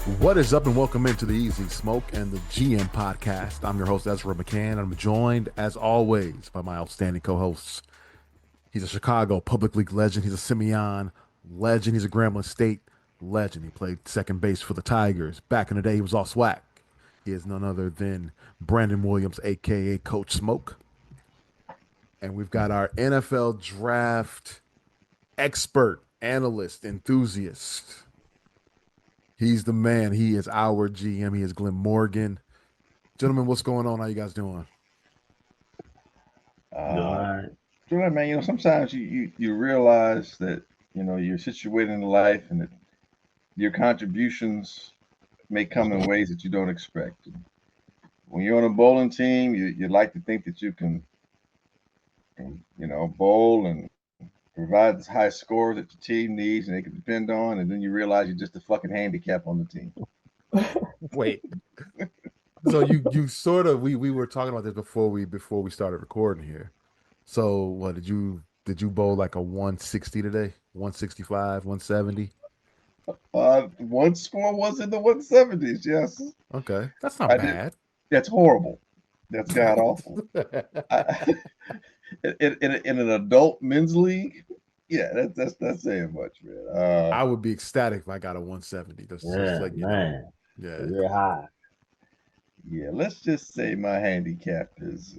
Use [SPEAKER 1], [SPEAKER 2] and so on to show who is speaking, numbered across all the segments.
[SPEAKER 1] What is up, and welcome into the Easy Smoke and the GM podcast. I'm your host, Ezra McCann. I'm joined, as always, by my outstanding co-hosts. He's a Chicago Public League legend. He's a Simeon legend. He's a Grambling State legend. He played second base for the Tigers. Back in the day, he was all swag. He is none other than Brandon Williams, a.k.a. Coach Smoke. And we've got our NFL draft expert, analyst, enthusiast. He's the man. He is our GM. He is Glenn Morgan. Gentlemen, what's going on? How you guys doing?
[SPEAKER 2] Good, man. Sometimes you realize that you're situated in life, and that your contributions may come in ways that you don't expect. When you're on a bowling team, you like to think that you can, bowl and provide the high score that the team needs and they can depend on, and then you realize you're just a fucking handicap on the team.
[SPEAKER 1] Wait. So you sort of we were talking about this before we started recording here. So what did you bowl like a 160 today? 165, 170?
[SPEAKER 2] One score was in the 170s. Yes.
[SPEAKER 1] Okay, that's not
[SPEAKER 2] I
[SPEAKER 1] bad.
[SPEAKER 2] That's horrible. That's god awful. In an adult men's league, yeah, that's saying much, man.
[SPEAKER 1] I would be ecstatic if I got a 170. Just like
[SPEAKER 3] man.
[SPEAKER 1] Yeah.
[SPEAKER 3] Very high.
[SPEAKER 2] Yeah, let's just say my handicap is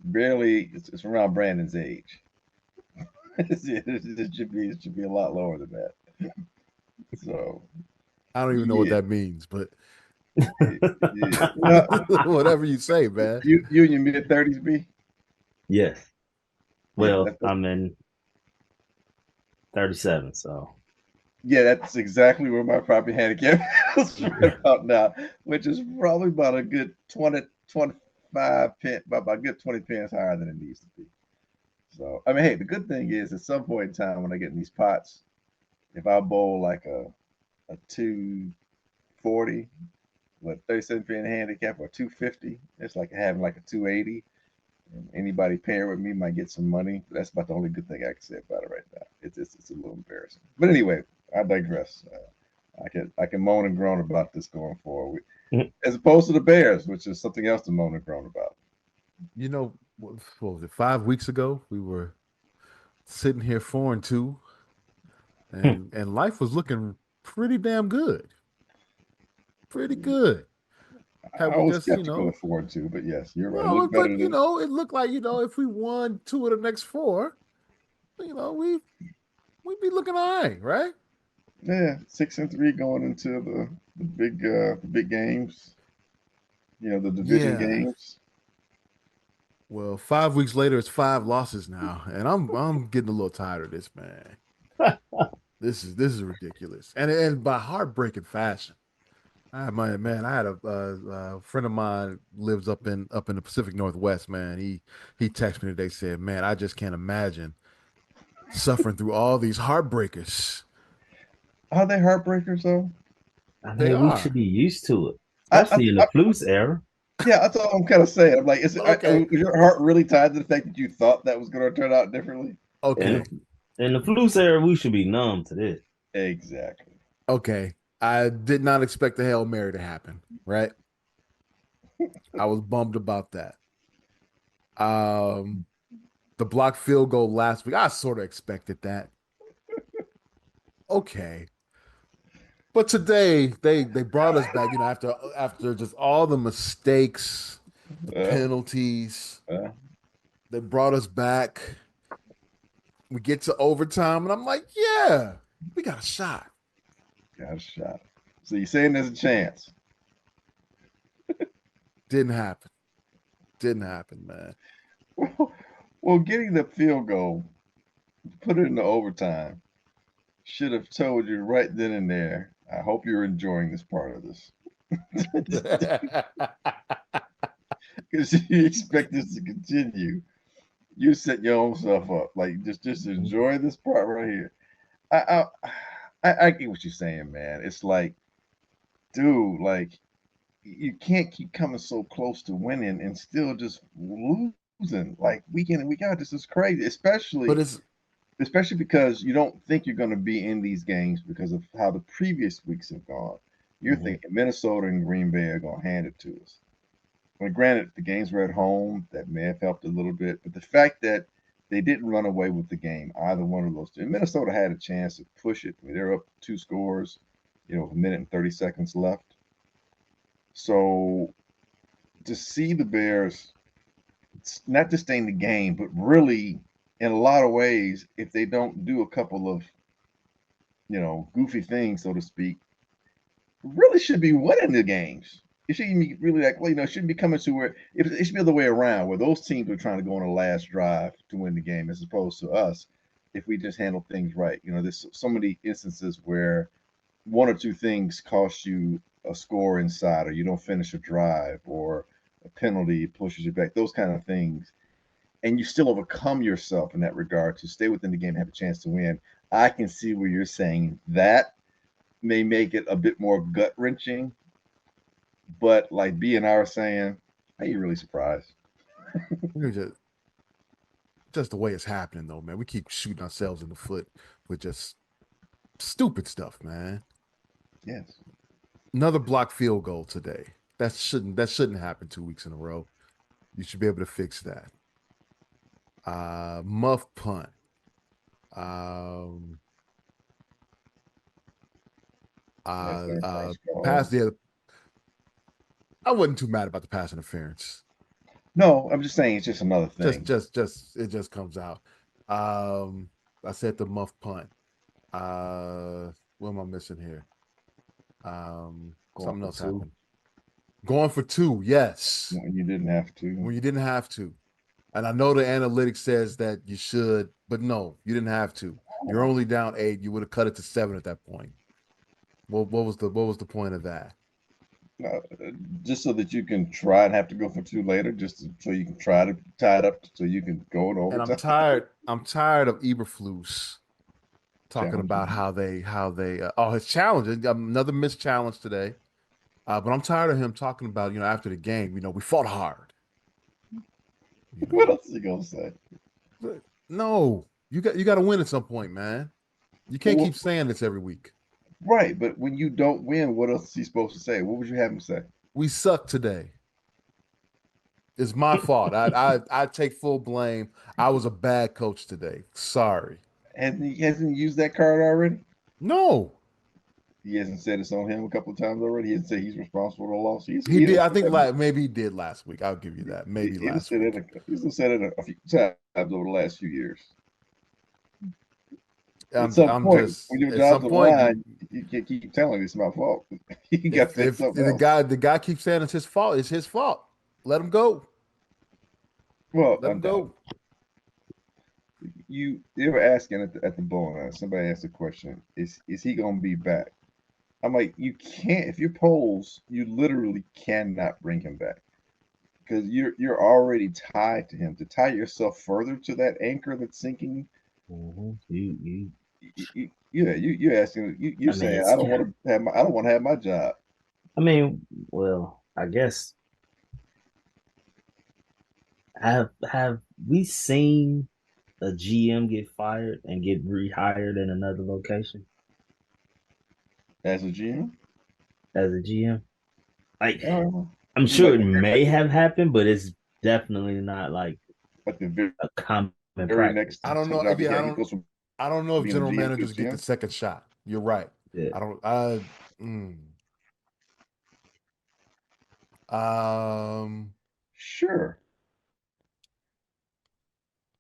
[SPEAKER 2] barely. It's around Brandon's age. it should be a lot lower than that. So
[SPEAKER 1] I don't even know what that means, but
[SPEAKER 2] yeah.
[SPEAKER 1] whatever you say, man.
[SPEAKER 2] You in your mid-30s, B?
[SPEAKER 3] Yes. Well,
[SPEAKER 2] Yeah,
[SPEAKER 3] I'm in 37, so.
[SPEAKER 2] Yeah, that's exactly where my property handicap is right about now, which is probably about a good 20, 25 pin, about a good 20 pins higher than it needs to be. So, I mean, hey, the good thing is at some point in time when I get in these pots, if I bowl like a 240 with 37 pin handicap or 250, it's like having like a 280. And anybody pairing with me might get some money. That's about the only good thing I can say about it right now. It's a little embarrassing. But anyway, I digress. I can moan and groan about this going forward, as opposed to the Bears, which is something else to moan and groan about.
[SPEAKER 1] What was it? 5 weeks ago, we were sitting here 4-2, and life was looking pretty damn good. Pretty good.
[SPEAKER 2] I was skeptical of 4-2, but yes, you're right.
[SPEAKER 1] No, but it looked like if we won 2 of the next 4, we'd be looking all right?
[SPEAKER 2] Yeah, 6-3 going into the big games. The division games.
[SPEAKER 1] Well, 5 weeks later, it's 5 losses now, and I'm getting a little tired of this, man. This is ridiculous, and by heartbreaking fashion. I had a friend of mine lives up in the Pacific Northwest, man. He texted me today, said, "Man, I just can't imagine suffering through all these heartbreakers."
[SPEAKER 2] Are they heartbreakers though?
[SPEAKER 3] I
[SPEAKER 1] They
[SPEAKER 3] mean, we
[SPEAKER 1] are.
[SPEAKER 3] should be used to it, especially in the Flus era.
[SPEAKER 2] Yeah, that's all I'm kind of saying. I'm like, is
[SPEAKER 1] Okay.
[SPEAKER 2] your heart really tied to the fact that you thought that was going to turn out differently?
[SPEAKER 1] Okay.
[SPEAKER 3] In the Flus era, we should be numb to this.
[SPEAKER 2] Exactly.
[SPEAKER 1] Okay. I did not expect the Hail Mary to happen, right? I was bummed about that. The blocked field goal last week, I sort of expected that. Okay. But today they brought us back, after just all the mistakes, the penalties. They brought us back. We get to overtime, and I'm like, yeah, we got a shot.
[SPEAKER 2] Got a shot. So you're saying there's a chance?
[SPEAKER 1] Didn't happen, man.
[SPEAKER 2] Well, getting the field goal, put it into overtime, should have told you right then and there. I hope you're enjoying this part of this. Because you expect this to continue. You set your own self up. Like just enjoy this part right here. I get what you're saying, man. It's like, dude, like you can't keep coming so close to winning and still just losing like week in and week out. This is crazy, especially.
[SPEAKER 1] But it's
[SPEAKER 2] especially because you don't think you're going to be in these games because of how the previous weeks have gone. You're
[SPEAKER 3] Mhm.
[SPEAKER 2] thinking Minnesota and Green Bay are going to hand it to us. Well, granted, the games were at home. That may have helped a little bit. But the fact that they didn't run away with the game, either one of those two. And Minnesota had a chance to push it. I mean, they're up 2 scores, with a minute and 30 seconds left. So to see the Bears not just stay in the game, but really, in a lot of ways, if they don't do a couple of, goofy things, so to speak, really should be winning the games. It shouldn't be really like, well, it shouldn't be coming to where it should be the other way around, where those teams are trying to go on the last drive to win the game, as opposed to us, if we just handle things right. There's so many instances where one or two things cost you a score inside, or you don't finish a drive, or a penalty pushes you back, those kind of things. And you still overcome yourself in that regard to stay within the game and have a chance to win. I can see where you're saying that may make it a bit more gut wrenching, but like B and I are saying, are you really surprised?
[SPEAKER 1] We're just the way it's happening, though, man. We keep shooting ourselves in the foot with just stupid stuff, man.
[SPEAKER 2] Yes.
[SPEAKER 1] Another blocked field goal today. That shouldn't happen 2 weeks in a row. You should be able to fix that. Muff punt. Um,
[SPEAKER 2] That's
[SPEAKER 1] uh,
[SPEAKER 2] their
[SPEAKER 1] uh,
[SPEAKER 2] first call.
[SPEAKER 1] pass the. I wasn't too mad about the pass interference.
[SPEAKER 2] No, I'm just saying it's just another
[SPEAKER 1] Just,
[SPEAKER 2] thing.
[SPEAKER 1] just, just, it just comes out. Um, I said the muff punt. What am I missing here?
[SPEAKER 3] Going
[SPEAKER 1] Something
[SPEAKER 3] for
[SPEAKER 1] else
[SPEAKER 3] two.
[SPEAKER 1] happened. Going for two, yes.
[SPEAKER 2] When you didn't have to.
[SPEAKER 1] When you didn't have to. And I know the analytics says that you should, but no, you didn't have to. You're only down 8. You would have cut it to 7 at that point. What was the point of that?
[SPEAKER 2] Uh, just so that you can try and have to go for two later, so you can try to tie it up so you can go in
[SPEAKER 1] And I'm
[SPEAKER 2] overtime.
[SPEAKER 1] tired. I'm tired of Eberflus talking
[SPEAKER 2] Challenging.
[SPEAKER 1] about how they his challenge, another missed challenge today. But I'm tired of him talking about, after the game, we fought hard. You
[SPEAKER 2] What
[SPEAKER 1] know,
[SPEAKER 2] else are you gonna say?
[SPEAKER 1] But no, you got to win at some point, man. You can't
[SPEAKER 2] Well,
[SPEAKER 1] keep saying this every week.
[SPEAKER 2] right, but when you don't win, what else is he supposed to say? What would you have him say?
[SPEAKER 1] We suck today. It's my fault. I take full blame. I was a bad coach today. Sorry.
[SPEAKER 2] Hasn't used that card already?
[SPEAKER 1] No,
[SPEAKER 2] He hasn't said it's on him a couple of times already. He hasn't said he's responsible for the loss.
[SPEAKER 1] he
[SPEAKER 2] He
[SPEAKER 1] did.
[SPEAKER 2] done
[SPEAKER 1] I
[SPEAKER 2] said
[SPEAKER 1] think
[SPEAKER 2] that.
[SPEAKER 1] maybe he did last week. I'll give you that. Maybe
[SPEAKER 2] He done
[SPEAKER 1] last
[SPEAKER 2] said it.
[SPEAKER 1] week.
[SPEAKER 2] He's done said it a few times over the last few years. At
[SPEAKER 1] I'm
[SPEAKER 2] some
[SPEAKER 1] I'm
[SPEAKER 2] point,
[SPEAKER 1] just
[SPEAKER 2] when your
[SPEAKER 1] at some
[SPEAKER 2] job's on the
[SPEAKER 1] point
[SPEAKER 2] line, you can't keep telling me it's my fault. You got to
[SPEAKER 1] if
[SPEAKER 2] say
[SPEAKER 1] if
[SPEAKER 2] something
[SPEAKER 1] the
[SPEAKER 2] else.
[SPEAKER 1] guy the guy keeps saying it's his fault, it's his fault. Let him go.
[SPEAKER 2] Well,
[SPEAKER 1] Let him
[SPEAKER 2] undoubtedly,
[SPEAKER 1] go.
[SPEAKER 2] they were asking at the bowling. Somebody asked a question: Is he going to be back? I'm like, you can't. If you're polls, you literally cannot bring him back because you're already tied to him. To tie yourself further to that anchor that's sinking,
[SPEAKER 3] You.
[SPEAKER 2] you're asking. You're
[SPEAKER 3] I mean,
[SPEAKER 2] saying
[SPEAKER 3] it's.
[SPEAKER 2] I don't want to have my job.
[SPEAKER 3] I mean, well, I guess have we seen a GM get fired and get rehired in another location
[SPEAKER 2] As a GM,
[SPEAKER 3] as a GM? Like,
[SPEAKER 2] uh,
[SPEAKER 3] I'm
[SPEAKER 2] you mean
[SPEAKER 3] sure it may have happened, but it's definitely not like
[SPEAKER 2] like the very,
[SPEAKER 3] a common
[SPEAKER 2] very next
[SPEAKER 1] I
[SPEAKER 3] practice.
[SPEAKER 1] don't know.
[SPEAKER 2] job he
[SPEAKER 1] Yeah,
[SPEAKER 2] had, he goes from
[SPEAKER 1] I don't know if
[SPEAKER 2] being a
[SPEAKER 1] general
[SPEAKER 2] GM to a
[SPEAKER 1] managers get the
[SPEAKER 2] GM.
[SPEAKER 1] second shot. You're right.
[SPEAKER 3] Yeah.
[SPEAKER 1] I don't. Mm, um,
[SPEAKER 2] Sure,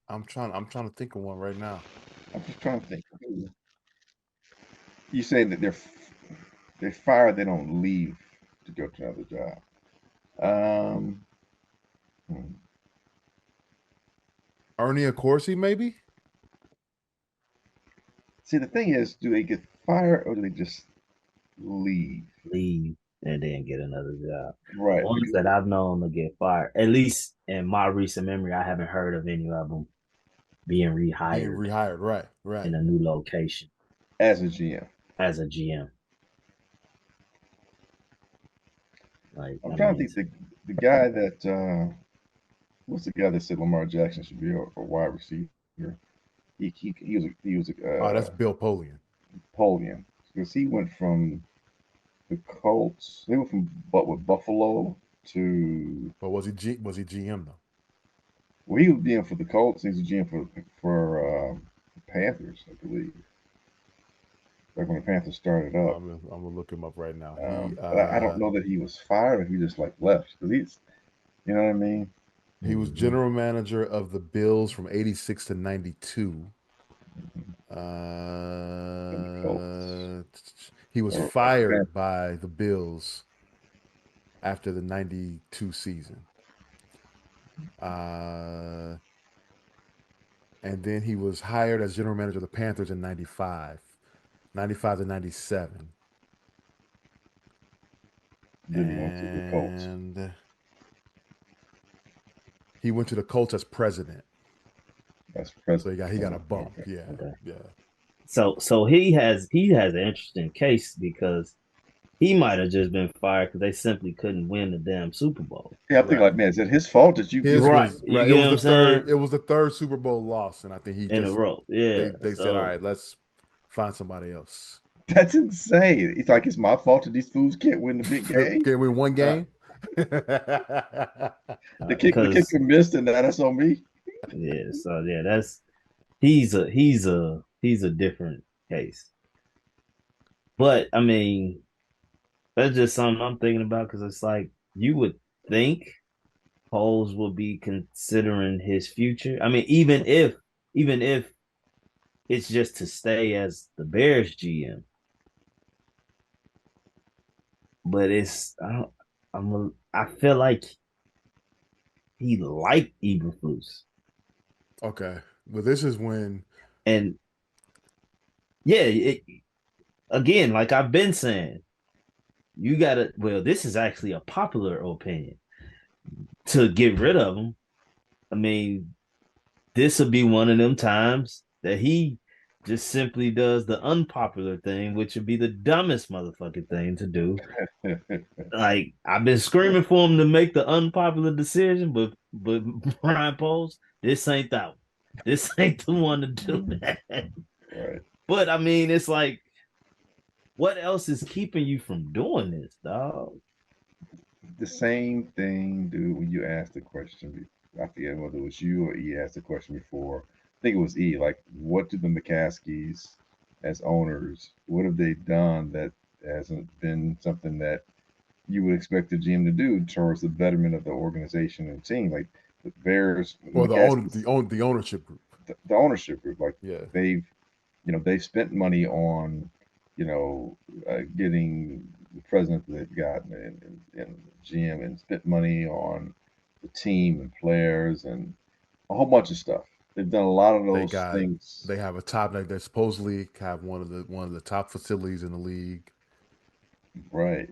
[SPEAKER 1] I'm trying to think of one right now.
[SPEAKER 2] I'm just trying to think. You say that they're fired, they don't leave to go to another job. Um, hmm.
[SPEAKER 1] Ernie Accorsi, maybe.
[SPEAKER 2] See, the thing is, do they get fired or do they just leave?
[SPEAKER 3] Leave and then get another job. The
[SPEAKER 2] Right.
[SPEAKER 3] ones that I've known to get fired, at least in my recent memory, I haven't heard of any of them being
[SPEAKER 1] Being
[SPEAKER 3] rehired
[SPEAKER 1] rehired. Right. Right.
[SPEAKER 3] in a new location
[SPEAKER 2] As a GM,
[SPEAKER 3] as a GM. Like,
[SPEAKER 2] I'm
[SPEAKER 3] I
[SPEAKER 2] trying
[SPEAKER 3] mean,
[SPEAKER 2] to think the guy that what's the guy that said Lamar Jackson should be a wide receiver? He was
[SPEAKER 1] Oh, that's Bill Polian.
[SPEAKER 2] Polian, because he went from the Colts. They went from with Buffalo to,
[SPEAKER 1] But was he GM though?
[SPEAKER 2] well, he was GM for the Colts. He was a GM for the Panthers, I believe. Back when the Panthers started
[SPEAKER 1] Oh,
[SPEAKER 2] up.
[SPEAKER 1] I'm gonna look him up right now.
[SPEAKER 2] But I don't know that he was fired or he just like left, because you know what I mean.
[SPEAKER 1] He was general manager of the Bills from 86 to 92.
[SPEAKER 2] And the Colts
[SPEAKER 1] He was
[SPEAKER 2] or the
[SPEAKER 1] fired
[SPEAKER 2] Panthers.
[SPEAKER 1] by the Bills after the 92 season. Uh, and then he was hired as general manager of the Panthers in 95, 95 to 97.
[SPEAKER 2] Then he went to the Colts.
[SPEAKER 1] And he went to the Colts as president.
[SPEAKER 2] That's
[SPEAKER 1] So
[SPEAKER 2] president.
[SPEAKER 1] he got a
[SPEAKER 2] Okay.
[SPEAKER 1] bump. Yeah.
[SPEAKER 3] Okay.
[SPEAKER 1] Yeah.
[SPEAKER 3] So he has an interesting case because he might have just been fired because they simply couldn't win the damn Super Bowl.
[SPEAKER 2] Yeah, I think
[SPEAKER 1] Right.
[SPEAKER 2] like, man, is it his fault that you
[SPEAKER 1] His
[SPEAKER 3] Right.
[SPEAKER 1] was
[SPEAKER 3] You
[SPEAKER 1] right.
[SPEAKER 3] get what I'm saying?
[SPEAKER 1] It was the third Super Bowl loss, and I think he
[SPEAKER 3] In a
[SPEAKER 1] just
[SPEAKER 3] row. Yeah.
[SPEAKER 1] they said, all
[SPEAKER 3] So
[SPEAKER 1] right, let's find somebody else.
[SPEAKER 2] That's insane. It's like it's my fault that these fools can't win the big game.
[SPEAKER 1] Can we win one
[SPEAKER 2] Uh,
[SPEAKER 1] game?
[SPEAKER 2] the
[SPEAKER 3] because
[SPEAKER 2] kicker missed, and that's on me.
[SPEAKER 3] yeah, so yeah, that's he's a different case. But I mean, that's just something I'm thinking about because it's like you would think Poles will be considering his future. I mean, even if it's just to stay as the Bears GM, but I feel like he liked Eberflus,
[SPEAKER 1] Okay. Well, this is when
[SPEAKER 3] and yeah, again, like I've been saying, you gotta. Well, this is actually a popular opinion to get rid of him. I mean, this will be one of them times that he just simply does the unpopular thing, which would be the dumbest motherfucking thing to do. Like I've been screaming for him to make the unpopular decision, but Brian Poles, this ain't that one. This ain't the one to do that.
[SPEAKER 2] Right.
[SPEAKER 3] But I mean, it's like, what else is keeping you from doing this, dog?
[SPEAKER 2] The same thing, dude. When you asked the question, I forget whether it was you or E asked the question before. I think it was E. Like, what do the McCaskies, as owners, what have they done that hasn't been something that you would expect the GM to do towards the betterment of the organization and team? Like the Bears,
[SPEAKER 1] well
[SPEAKER 2] McCaskies,
[SPEAKER 1] the ownership group.
[SPEAKER 2] the ownership group, like
[SPEAKER 1] Yeah.
[SPEAKER 2] they've they've spent money on getting the president that they've gotten and GM, and spent money on the team and players and a whole bunch of stuff. They've done a lot of those things.
[SPEAKER 1] They have a top, like they supposedly have one of the top facilities in the league.
[SPEAKER 2] Right.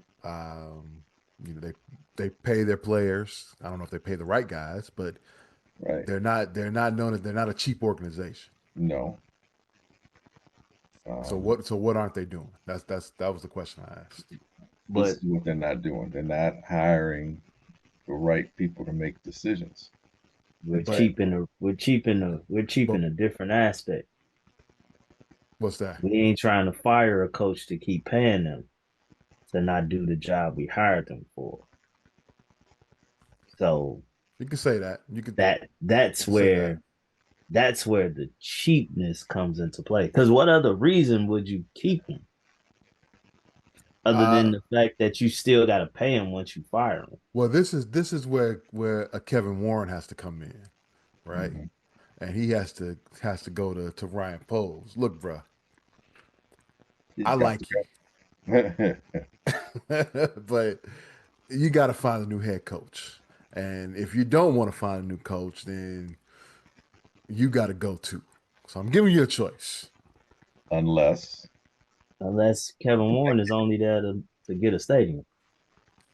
[SPEAKER 1] They pay their players. I don't know if they pay the right guys, but
[SPEAKER 2] Right.
[SPEAKER 1] they're not known as, they're not a cheap organization.
[SPEAKER 2] No.
[SPEAKER 1] So what aren't they doing? That was the question I asked.
[SPEAKER 2] This
[SPEAKER 3] But
[SPEAKER 2] is what they're not doing. They're not hiring the right people to make decisions.
[SPEAKER 3] we're
[SPEAKER 1] But-
[SPEAKER 3] cheaping a different aspect.
[SPEAKER 1] What's that?
[SPEAKER 3] We ain't trying to fire a coach to keep paying them to not do the job we hired them for. So
[SPEAKER 1] You can say that. You could
[SPEAKER 3] that's
[SPEAKER 1] say
[SPEAKER 3] where the cheapness comes into play. Because what other reason would you keep him other than the fact that you still got to pay him once you fire him?
[SPEAKER 1] Well, this is where a Kevin Warren has to come in, right?
[SPEAKER 2] Mhm.
[SPEAKER 1] And he has to go to Ryan Poles. Look, bro,
[SPEAKER 2] He's
[SPEAKER 1] I
[SPEAKER 2] got
[SPEAKER 1] like
[SPEAKER 2] to
[SPEAKER 1] you, but you got to find a new head coach. And if you don't want to find a new coach, then you got to go too. So I'm giving you a choice.
[SPEAKER 2] unless
[SPEAKER 3] Kevin Warren is only there to get a stadium.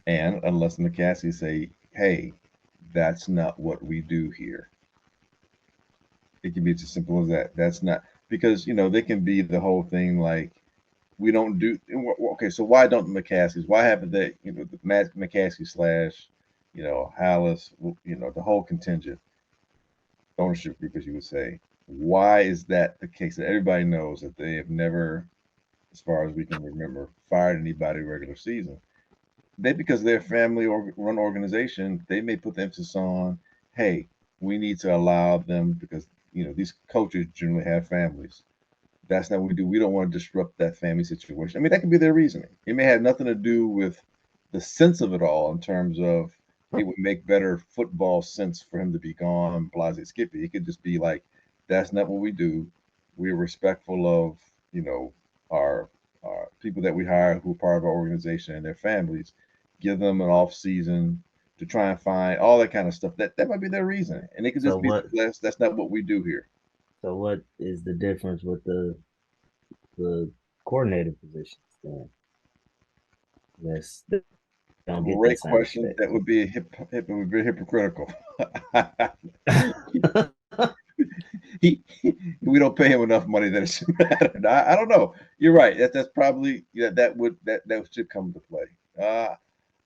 [SPEAKER 2] unless McCaskey say, "Hey, that's not what we do here." It can be as simple as that. That's not, because they can be the whole thing like, we don't do. Okay, so why don't the McCaskies? Why haven't they? The Matt McCaskey slash, Hallis, the whole contingent, ownership group, as you would say. Why is that the case? That everybody knows that they have never, as far as we can remember, fired anybody regular season. They, because they're a family or run organization, they may put the emphasis on, hey, we need to allow them because these coaches generally have families. That's not what we do. We don't want to disrupt that family situation. I mean, that could be their reasoning. It may have nothing to do with the sense of it all in terms of it would make better football sense for him to be gone, Blase Skippy. It could just be like, that's not what we do. We're respectful of, you know, our, our people that we hire who are part of our organization and their families. Give them an off season to try and find all that kind of stuff. That might be their reason. And it could
[SPEAKER 3] So
[SPEAKER 2] just be
[SPEAKER 3] what?
[SPEAKER 2] that's not what we do here.
[SPEAKER 3] So what is the difference with the coordinator positions then? That's they don't get that
[SPEAKER 2] Great
[SPEAKER 3] same
[SPEAKER 2] question.
[SPEAKER 3] respect.
[SPEAKER 2] That would be it would be hypocritical. We don't pay him enough money that it should matter. I don't know. You're right. That's probably that should come to play.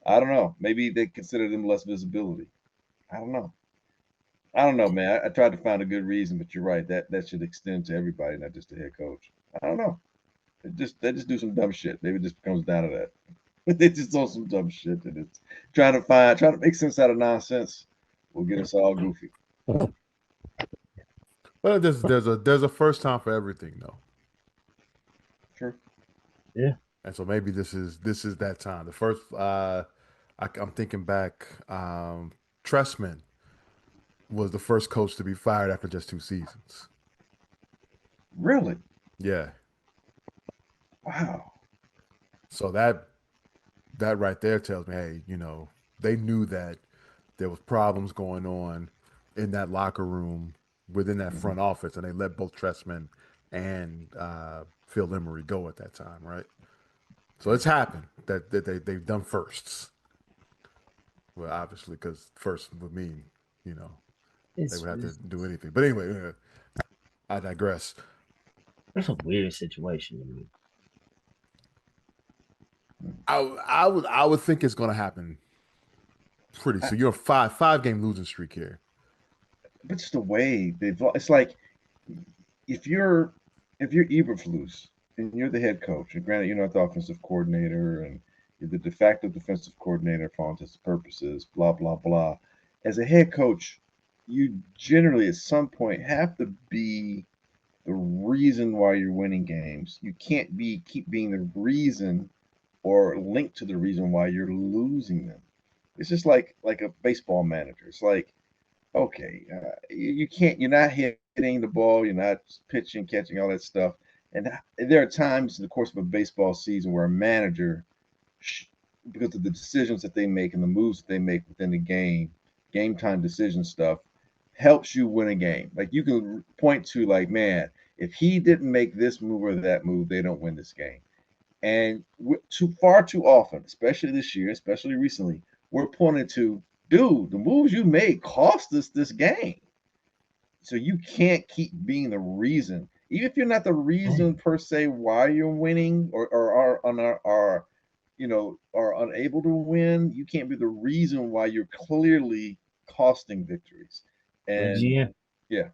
[SPEAKER 2] I don't know. Maybe they consider them less visibility. I don't know. I don't know, man. I tried to find a good reason, but you're right. That should extend to everybody, not just the head coach. I don't know. They just do some dumb shit. Maybe it just comes down to that. They just do some dumb shit, and it's trying to make sense out of nonsense will get us all goofy.
[SPEAKER 1] Well, there's a first time for everything though,
[SPEAKER 2] Sure.
[SPEAKER 3] Yeah.
[SPEAKER 1] and so maybe this is that time. The first, I'm thinking back. Tressman was the first coach to be fired after just 2 seasons.
[SPEAKER 2] Really?
[SPEAKER 1] Yeah,
[SPEAKER 2] Wow.
[SPEAKER 1] so that right there tells me, hey, they knew that there was problems going on in that locker room within that
[SPEAKER 2] Mhm.
[SPEAKER 1] front office, and they let both Tressman and Phil Emery go at that time, right? So it's happened that they've done firsts. Well, obviously, because first would mean, you know, they would have to
[SPEAKER 3] It's
[SPEAKER 1] do anything. But anyway, I digress.
[SPEAKER 3] That's a weird situation to me.
[SPEAKER 1] I would think it's going to happen pretty
[SPEAKER 2] I,
[SPEAKER 1] soon. You're a five game losing streak here.
[SPEAKER 2] but just the way it's like if you're if you're Eberflus and you're the head coach, and granted you're not the offensive coordinator and you're the de facto defensive coordinator for all intents and purposes, blah blah blah. As a head coach, you generally at some point have to be the reason why you're winning games. You can't keep being the reason or linked to the reason why you're losing them. It's just like a baseball manager. It's like, okay, you can't. You're not hitting the ball. You're not pitching, catching, all that stuff. And there are times in the course of a baseball season where a manager, because of the decisions that they make and the moves that they make within the game time decision stuff, helps you win a game. Like you can point to, like, man, if he didn't make this move or that move, they don't win this game. And far too often, especially this year, especially recently, we're pointing to, dude, the moves you made cost us this game. So you can't keep being the reason, even if you're not the reason
[SPEAKER 3] Dang.
[SPEAKER 2] per se why you're winning or are unable to win. You can't be the reason why you're clearly costing victories.
[SPEAKER 3] But
[SPEAKER 2] And
[SPEAKER 3] GM,
[SPEAKER 2] yeah,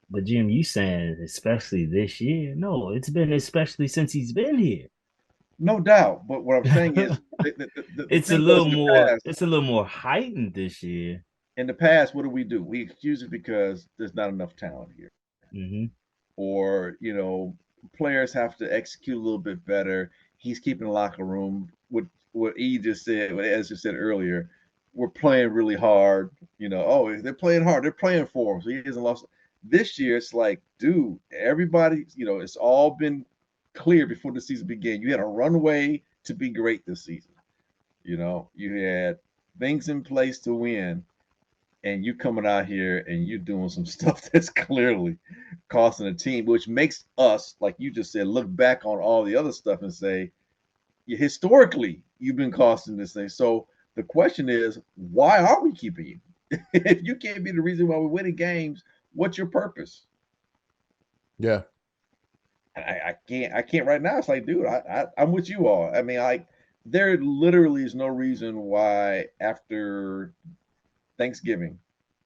[SPEAKER 3] but Jim, you saying especially this year? No, it's been especially since he's been here.
[SPEAKER 2] no doubt. But what I'm saying is the
[SPEAKER 3] It's a
[SPEAKER 2] thing was
[SPEAKER 3] little
[SPEAKER 2] in the
[SPEAKER 3] more.
[SPEAKER 2] past.
[SPEAKER 3] It's a little more heightened this year.
[SPEAKER 2] In the past, what do? We excuse it because there's not enough talent here,
[SPEAKER 3] Hmm.
[SPEAKER 2] or players have to execute a little bit better. He's keeping the locker room. What E just said, what as you said earlier, we're playing really hard. Oh, they're playing hard. They're playing for him, so he hasn't lost. This year, it's like, dude, everybody, it's all been clear before the season began. You had a runway to be great this season. You had things in place to win, and you coming out here and you doing some stuff that's clearly costing a team, which makes us, like you just said, look back on all the other stuff and say, historically, you've been costing this thing. So the question is, why are we keeping you? If you can't be the reason why we're winning games, what's your purpose?
[SPEAKER 1] Yeah,
[SPEAKER 2] I can't right now. It's like, dude, I'm with you all. I mean, like, there literally is no reason why after Thanksgiving,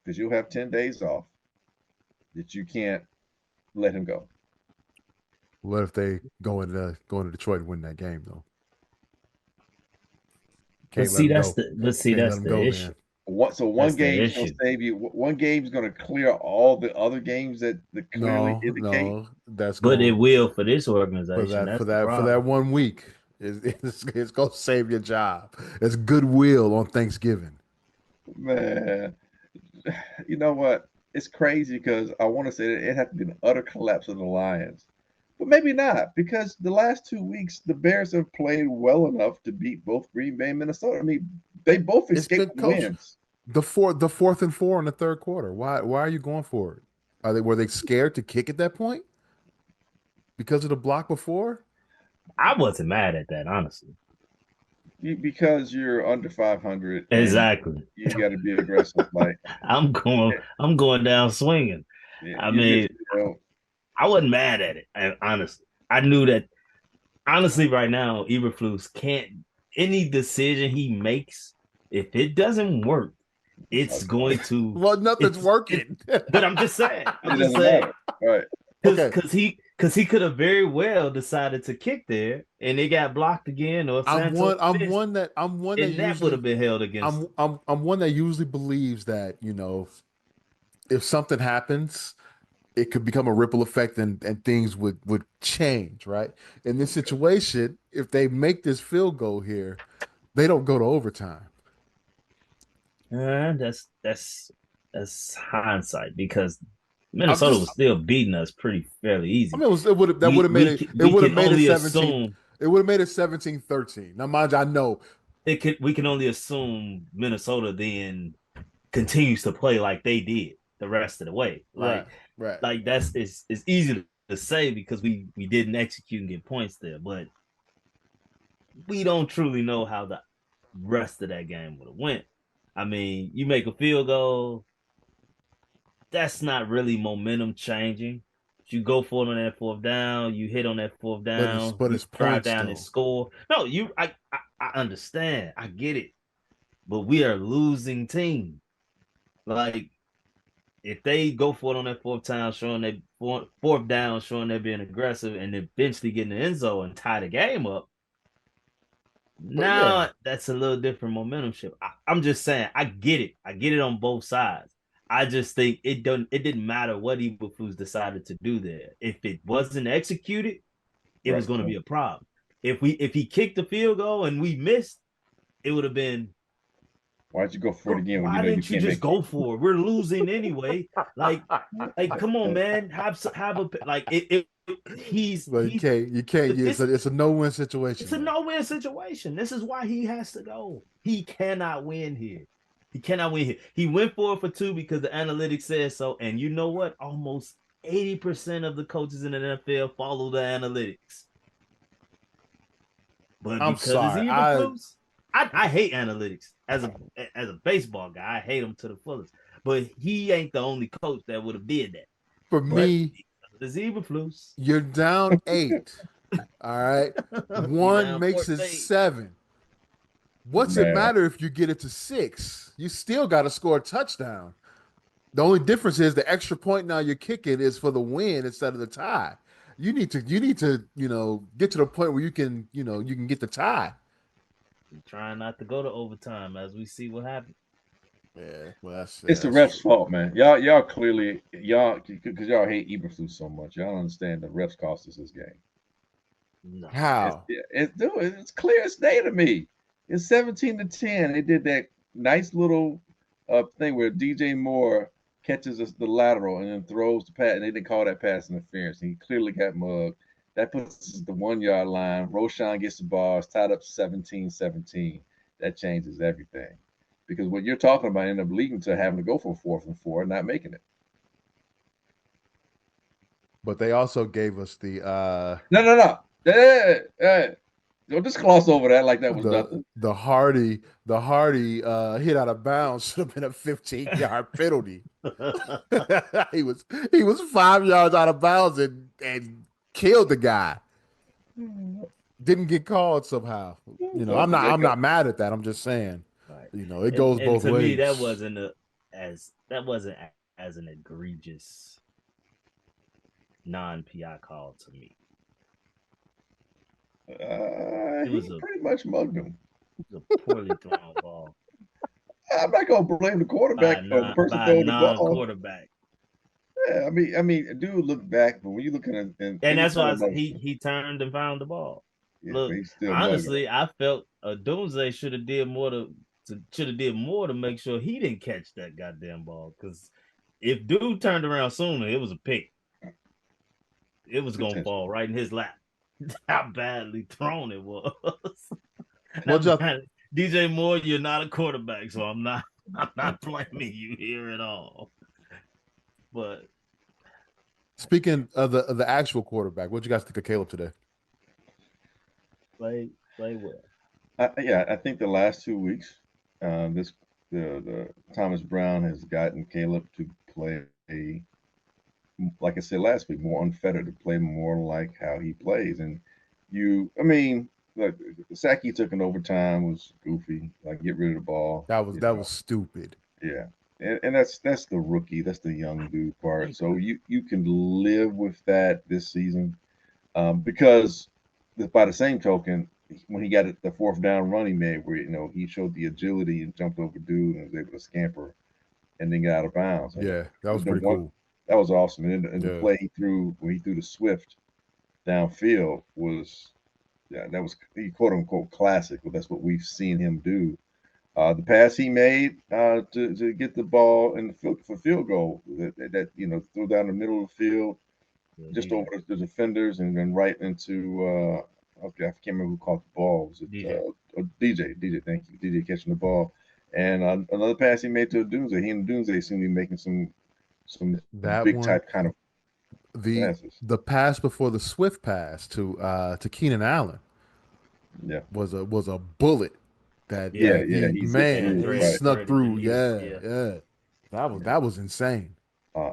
[SPEAKER 2] because you'll have 10 days off, that you can't. let him go.
[SPEAKER 1] What if they go into Detroit and win that game though?
[SPEAKER 3] But
[SPEAKER 1] Can't let
[SPEAKER 3] see,
[SPEAKER 1] him go. Can't let
[SPEAKER 3] that's
[SPEAKER 1] him
[SPEAKER 3] the
[SPEAKER 1] go
[SPEAKER 3] issue.
[SPEAKER 1] then.
[SPEAKER 2] So one
[SPEAKER 3] That's the
[SPEAKER 2] game's gonna
[SPEAKER 3] issue.
[SPEAKER 2] save you. One game's gonna clear all the other games that clearly
[SPEAKER 1] No,
[SPEAKER 2] indicate.
[SPEAKER 1] no, that's
[SPEAKER 3] But it
[SPEAKER 1] going
[SPEAKER 3] will for this
[SPEAKER 1] for
[SPEAKER 3] organization. That's the
[SPEAKER 1] for that
[SPEAKER 3] problem.
[SPEAKER 1] 1 week. It's gonna save your job. It's goodwill on Thanksgiving.
[SPEAKER 2] Man, you know what? It's crazy because I want to say that it had to be an utter collapse of the Lions, but maybe not because the last 2 weeks the Bears have played well enough to beat both Green Bay and Minnesota. I mean, they both
[SPEAKER 1] It's been
[SPEAKER 2] escaped with
[SPEAKER 1] coach
[SPEAKER 2] wins.
[SPEAKER 1] the fourth and four in the third quarter. Why are you going for it? Were they scared to kick at that point because of the block before?
[SPEAKER 3] I wasn't mad at that, honestly.
[SPEAKER 2] Because you're under 500 and
[SPEAKER 3] Exactly.
[SPEAKER 2] you got to be aggressive. Like
[SPEAKER 3] I'm going down swinging. I
[SPEAKER 2] you
[SPEAKER 3] mean,
[SPEAKER 2] just, you know,
[SPEAKER 3] I wasn't mad at it. Honestly, I knew that. Honestly, right now, Eberflus can't. Any decision he makes, if it doesn't work, it's going to.
[SPEAKER 1] Well, nothing's
[SPEAKER 3] It,
[SPEAKER 1] working.
[SPEAKER 3] but I'm just saying.
[SPEAKER 2] it doesn't matter, right?
[SPEAKER 1] Okay,
[SPEAKER 3] Because he could have very well decided to kick there, and it got blocked again, or Santos missed,
[SPEAKER 1] I'm one that
[SPEAKER 3] and that would
[SPEAKER 1] usually
[SPEAKER 3] have been held against him.
[SPEAKER 1] I'm one that usually believes that, you know, if something happens, it could become a ripple effect and things would change, right? In this situation, if they make this field goal here, they don't go to overtime.
[SPEAKER 3] Uh, that's that's that's hindsight because
[SPEAKER 1] I'm
[SPEAKER 3] Minnesota was
[SPEAKER 1] just
[SPEAKER 3] still beating us pretty fairly
[SPEAKER 1] I
[SPEAKER 3] easy.
[SPEAKER 1] mean it would have that would have made it
[SPEAKER 3] We
[SPEAKER 1] would have
[SPEAKER 3] can
[SPEAKER 1] made it
[SPEAKER 3] only
[SPEAKER 1] 17
[SPEAKER 3] assume
[SPEAKER 1] it would have made it 17-13. Now mind you, I know,
[SPEAKER 3] we can only assume Minnesota then continues to play like they did the rest of the way.
[SPEAKER 1] right, right.
[SPEAKER 3] That's it's easy to say because we didn't execute and get points there, but we don't truly know how the rest of that game would have went. I mean, you make a field goal, that's not really momentum changing. You go for it on that fourth down, you hit on that fourth down,
[SPEAKER 1] But
[SPEAKER 3] you
[SPEAKER 1] it's
[SPEAKER 3] drive
[SPEAKER 1] points
[SPEAKER 3] down and
[SPEAKER 1] though.
[SPEAKER 3] score. No, I understand. I get it. But we are losing team. Like if they go for it on that fourth down, showing that fourth down, showing they're being aggressive, and eventually get in the end zone and tie the game up,
[SPEAKER 1] But yeah,
[SPEAKER 3] now that's a little different momentum shift. I'm just saying, I get it. I get it on both sides. I just think it didn't matter what Eberflus decided to do there. If it wasn't executed, it was
[SPEAKER 2] Right.
[SPEAKER 3] going to be a problem. If he kicked the field goal and we missed, it would have been,
[SPEAKER 2] Why'd you go for it again when you
[SPEAKER 3] why
[SPEAKER 2] know you
[SPEAKER 3] didn't you
[SPEAKER 2] can't
[SPEAKER 3] just
[SPEAKER 2] make it?
[SPEAKER 3] go for it? We're losing anyway. Come on, man. Have a like it
[SPEAKER 1] but you can't. It's a no-win
[SPEAKER 3] it's
[SPEAKER 1] situation
[SPEAKER 3] a
[SPEAKER 1] though.
[SPEAKER 3] no-win situation. This is why he has to go. He cannot win here. He cannot win here. He went for it for two because the analytics says so. And you know what? Almost 80% of the coaches in the NFL follow the analytics. But
[SPEAKER 1] I'm
[SPEAKER 3] because it's
[SPEAKER 1] sorry.
[SPEAKER 3] Eberflus, I hate analytics as a baseball guy. I hate them to the fullest. But he ain't the only coach that would have did that.
[SPEAKER 1] For
[SPEAKER 3] But
[SPEAKER 1] me,
[SPEAKER 3] it's Eberflus.
[SPEAKER 1] you're down 8. All right.
[SPEAKER 3] You
[SPEAKER 1] One
[SPEAKER 3] down
[SPEAKER 1] makes it
[SPEAKER 3] 14.
[SPEAKER 1] 7. What's it
[SPEAKER 2] Man,
[SPEAKER 1] matter if you get it to 6? You still got to score a touchdown. The only difference is the extra point now you're kicking is for the win instead of the tie. You need to, you know, get to the point where you can, you know, you can get the tie.
[SPEAKER 3] Trying not to go to overtime as we see what happens.
[SPEAKER 1] Yeah, well
[SPEAKER 2] it's the
[SPEAKER 1] that's
[SPEAKER 2] refs'
[SPEAKER 1] true.
[SPEAKER 2] fault, man. Y'all clearly because y'all hate Eberflus so much. Y'all don't understand the refs cost us this game.
[SPEAKER 3] No.
[SPEAKER 1] How?
[SPEAKER 2] It's clear as day to me. It's 17-10. They did that nice little thing where DJ Moore catches us the lateral and then throws the pass, and they didn't call that pass interference. He clearly got mugged. That puts us at the 1 yard line. Roshan gets the ball. It's tied up 17-17. That changes everything. Because what you're talking about ended up leading to having to go for 4th and 4 and not making it.
[SPEAKER 1] But they also gave us
[SPEAKER 2] No. Hey, don't just gloss over that like that was nothing.
[SPEAKER 1] the Hardy hit out of bounds should have been a 15-yard penalty. he was 5 yards out of bounds and killed the guy. Didn't get called somehow. You know,
[SPEAKER 2] So
[SPEAKER 1] I'm not mad at that. I'm just saying,
[SPEAKER 3] Right.
[SPEAKER 1] you know, it goes
[SPEAKER 3] And
[SPEAKER 1] both
[SPEAKER 3] to me,
[SPEAKER 1] ways.
[SPEAKER 3] that wasn't as an egregious non-PI call to me.
[SPEAKER 2] He pretty much mugged him.
[SPEAKER 3] It was a poorly thrown ball
[SPEAKER 2] I'm not gonna blame the quarterback or the person
[SPEAKER 3] by a
[SPEAKER 2] throwing the ball.
[SPEAKER 3] non-quarterback.
[SPEAKER 2] Yeah, I mean, dude, look back, but when you looking at and
[SPEAKER 3] And
[SPEAKER 2] he
[SPEAKER 3] that's
[SPEAKER 2] still
[SPEAKER 3] why
[SPEAKER 2] mugged him.
[SPEAKER 3] he turned and found the ball.
[SPEAKER 2] Yeah, but
[SPEAKER 3] Look,
[SPEAKER 2] he still mugged him.
[SPEAKER 3] honestly, I felt a Doomsday should have did more to make sure he didn't catch that goddamn ball. Because if dude turned around sooner, it was a pick. It was gonna fall right in his lap. How badly thrown it was. DJ Moore, you're not a quarterback, so I'm not blaming you here at all. But
[SPEAKER 1] speaking of the actual quarterback, what you guys think of Caleb today?
[SPEAKER 3] play well.
[SPEAKER 2] I think the last 2 weeks, the Thomas Brown has gotten Caleb to play like I said last week, more unfettered, to play more like how he plays. And I mean, like the sack he took in overtime was goofy. Like get rid of the ball.
[SPEAKER 1] That was stupid.
[SPEAKER 2] Yeah. And that's the rookie, that's the young dude part. So you can live with that this season, because by the same token, when he got the fourth down run he made, where he showed the agility and jumped over dude and was able to scamper and then got out of bounds. And
[SPEAKER 1] Yeah, that was
[SPEAKER 2] the
[SPEAKER 1] pretty
[SPEAKER 2] one
[SPEAKER 1] cool.
[SPEAKER 2] that was awesome. And the
[SPEAKER 1] Yeah.
[SPEAKER 2] play he threw when he threw the Swift downfield was, that was quote unquote classic. But that's what we've seen him do. The pass he made to get the ball in the field for field goal, that throw down the middle of the field, just over the defenders, and then right into okay, I can't remember who caught the ball. Was it DJ? DJ, thank you. DJ catching the ball, and another pass he made to Doomsday. He and Doomsday seem to be making some
[SPEAKER 1] That
[SPEAKER 2] big
[SPEAKER 1] one,
[SPEAKER 2] type kind of passes.
[SPEAKER 1] The pass before the Swift pass to Keenan Allen,
[SPEAKER 2] Yeah,
[SPEAKER 1] was a bullet that he snuck through. Yeah. That was insane.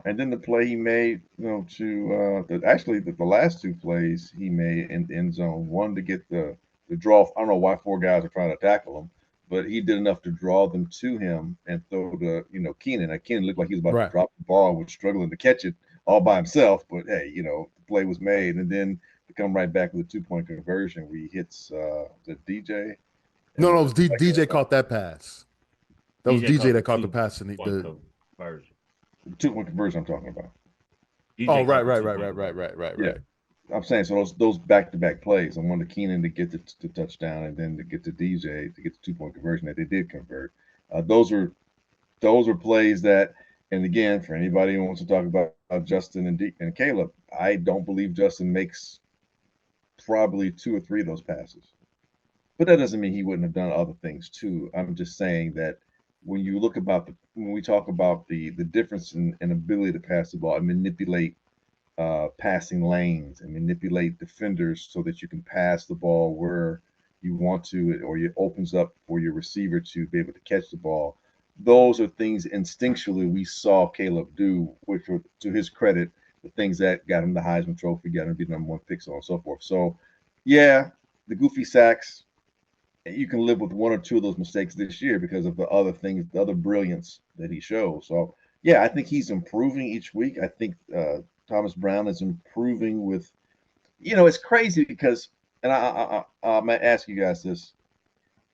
[SPEAKER 2] And then the play he made, to the last two plays he made in the end zone. One to get the draw. I don't know why four guys are trying to tackle him, but he did enough to draw them to him and throw to Keenan. And Keenan looked like he was about to drop the ball, was struggling to catch it all by himself. But hey, the play was made, and then to come right back with a 2-point conversion where he hits the DJ.
[SPEAKER 1] No, it was DJ caught that pass. That was DJ that caught the pass in the
[SPEAKER 3] conversion.
[SPEAKER 2] 2-point conversion I'm talking about.
[SPEAKER 1] DJ right.
[SPEAKER 2] Yeah. I'm saying, so those back-to-back plays. I wanted Keenan to get the touchdown and then to get to DJ to get the 2-point conversion that they did convert. Those are plays that, and again, for anybody who wants to talk about Justin and Caleb, I don't believe Justin makes probably 2 or 3 of those passes. But that doesn't mean he wouldn't have done other things too. I'm just saying that when you look when we talk about the difference in ability to pass the ball and manipulate passing lanes and manipulate defenders so that you can pass the ball where you want to, or it opens up for your receiver to be able to catch the ball. Those are things instinctually we saw Caleb do, which were, to his credit, the things that got him the Heisman Trophy, got him to be the #1 pick, so on and so forth. So, yeah, the goofy sacks, you can live with 1 or 2 of those mistakes this year because of the other things, the other brilliance that he shows. So, yeah, I think he's improving each week. I think Thomas Brown is improving with, it's crazy because, and I might ask you guys this,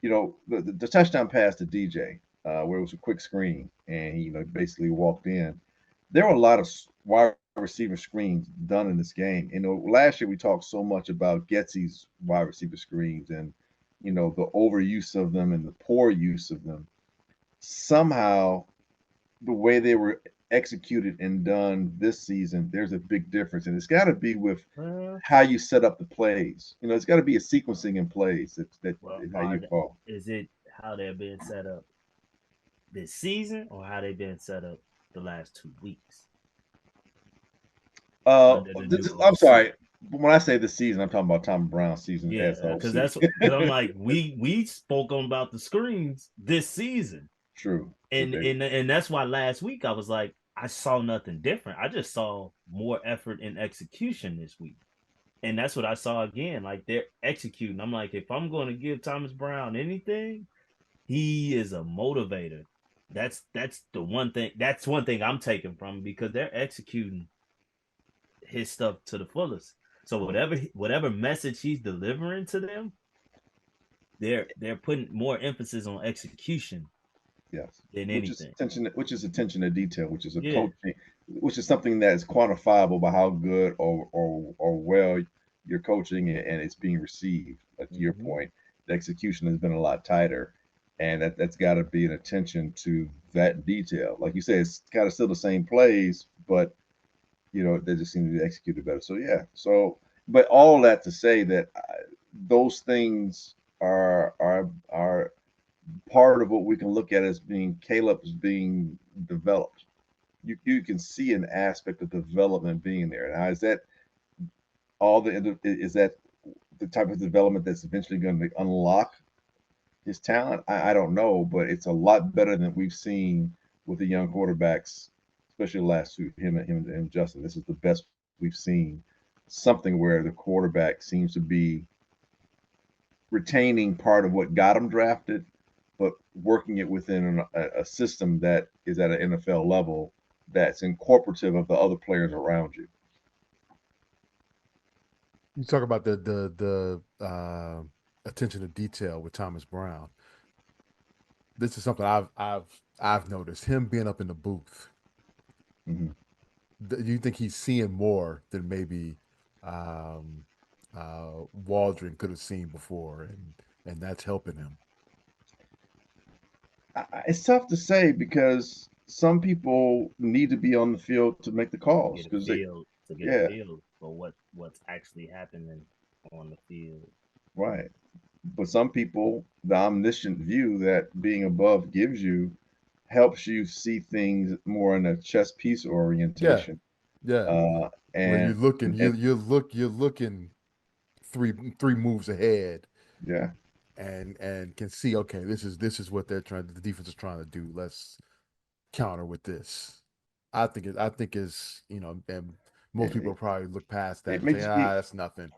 [SPEAKER 2] the touchdown pass to DJ, where it was a quick screen and he, basically walked in. There were a lot of wide receiver screens done in this game. Last year we talked so much about Getsy's wide receiver screens and, the overuse of them and the poor use of them. Somehow, the way they were executed and done this season, there's a big difference. And it's got to be with how you set up the plays. It's got to be a sequencing in plays how you call.
[SPEAKER 3] Is it how they're being set up this season or how they've been set up the last 2 weeks?
[SPEAKER 2] I'm sorry. When I say this season, I'm talking about Tom Brown's season.
[SPEAKER 3] Yeah, because I'm like, we spoke about the screens this season.
[SPEAKER 2] True.
[SPEAKER 3] And that's why last week I was like, I saw nothing different. I just saw more effort in execution this week. And that's what I saw again. Like, they're executing. I'm like, if I'm going to give Thomas Brown anything, he is a motivator. That's the one thing. That's one thing I'm taking from him because they're executing his stuff to the fullest. So whatever message he's delivering to them, they're putting more emphasis on execution
[SPEAKER 2] Yes,
[SPEAKER 3] than
[SPEAKER 2] which is
[SPEAKER 3] anything.
[SPEAKER 2] attention to detail, which is a
[SPEAKER 3] Yeah.
[SPEAKER 2] coaching, which is something that is quantifiable by how good or well you're coaching and it's being received. Like to your
[SPEAKER 3] Mm-hmm.
[SPEAKER 2] point, the execution has been a lot tighter, and that's got to be an attention to that detail. Like you said, it's kind of still the same plays, but they just seem to be executed better. So yeah, but all that to say that those things are part of what we can look at as being Caleb's being developed. You can see an aspect of development being there. Now, is that is that the type of development that's eventually going to unlock his talent? I don't know, but it's a lot better than we've seen with the young quarterbacks, especially the last two, him and Justin. This is the best we've seen. Something where the quarterback seems to be retaining part of what got him drafted, but working it within a system that is at an NFL level that's incorporative of the other players around you.
[SPEAKER 1] You talk about the attention to detail with Thomas Brown. This is something I've noticed him being up in the booth.
[SPEAKER 2] Mm-hmm.
[SPEAKER 1] Do you think he's seeing more than maybe um, Waldron could have seen before, and that's helping him?
[SPEAKER 2] It's tough to say because some people need to be on the field to make the calls
[SPEAKER 3] Get a
[SPEAKER 2] because
[SPEAKER 3] feel to get a
[SPEAKER 2] yeah,
[SPEAKER 3] feel for what's actually happening on the field.
[SPEAKER 2] right. But some people, the omniscient view that being above gives you helps you see things more in a chess piece
[SPEAKER 1] Yeah,
[SPEAKER 2] orientation.
[SPEAKER 1] yeah. Where
[SPEAKER 2] And,
[SPEAKER 1] you're looking three moves ahead,
[SPEAKER 2] yeah,
[SPEAKER 1] and can see, okay, this is what the defense is trying to do. Let's counter with this. I think is, and most people
[SPEAKER 2] it,
[SPEAKER 1] probably look past that
[SPEAKER 2] it
[SPEAKER 1] and say,
[SPEAKER 2] makes you.
[SPEAKER 1] that's nothing.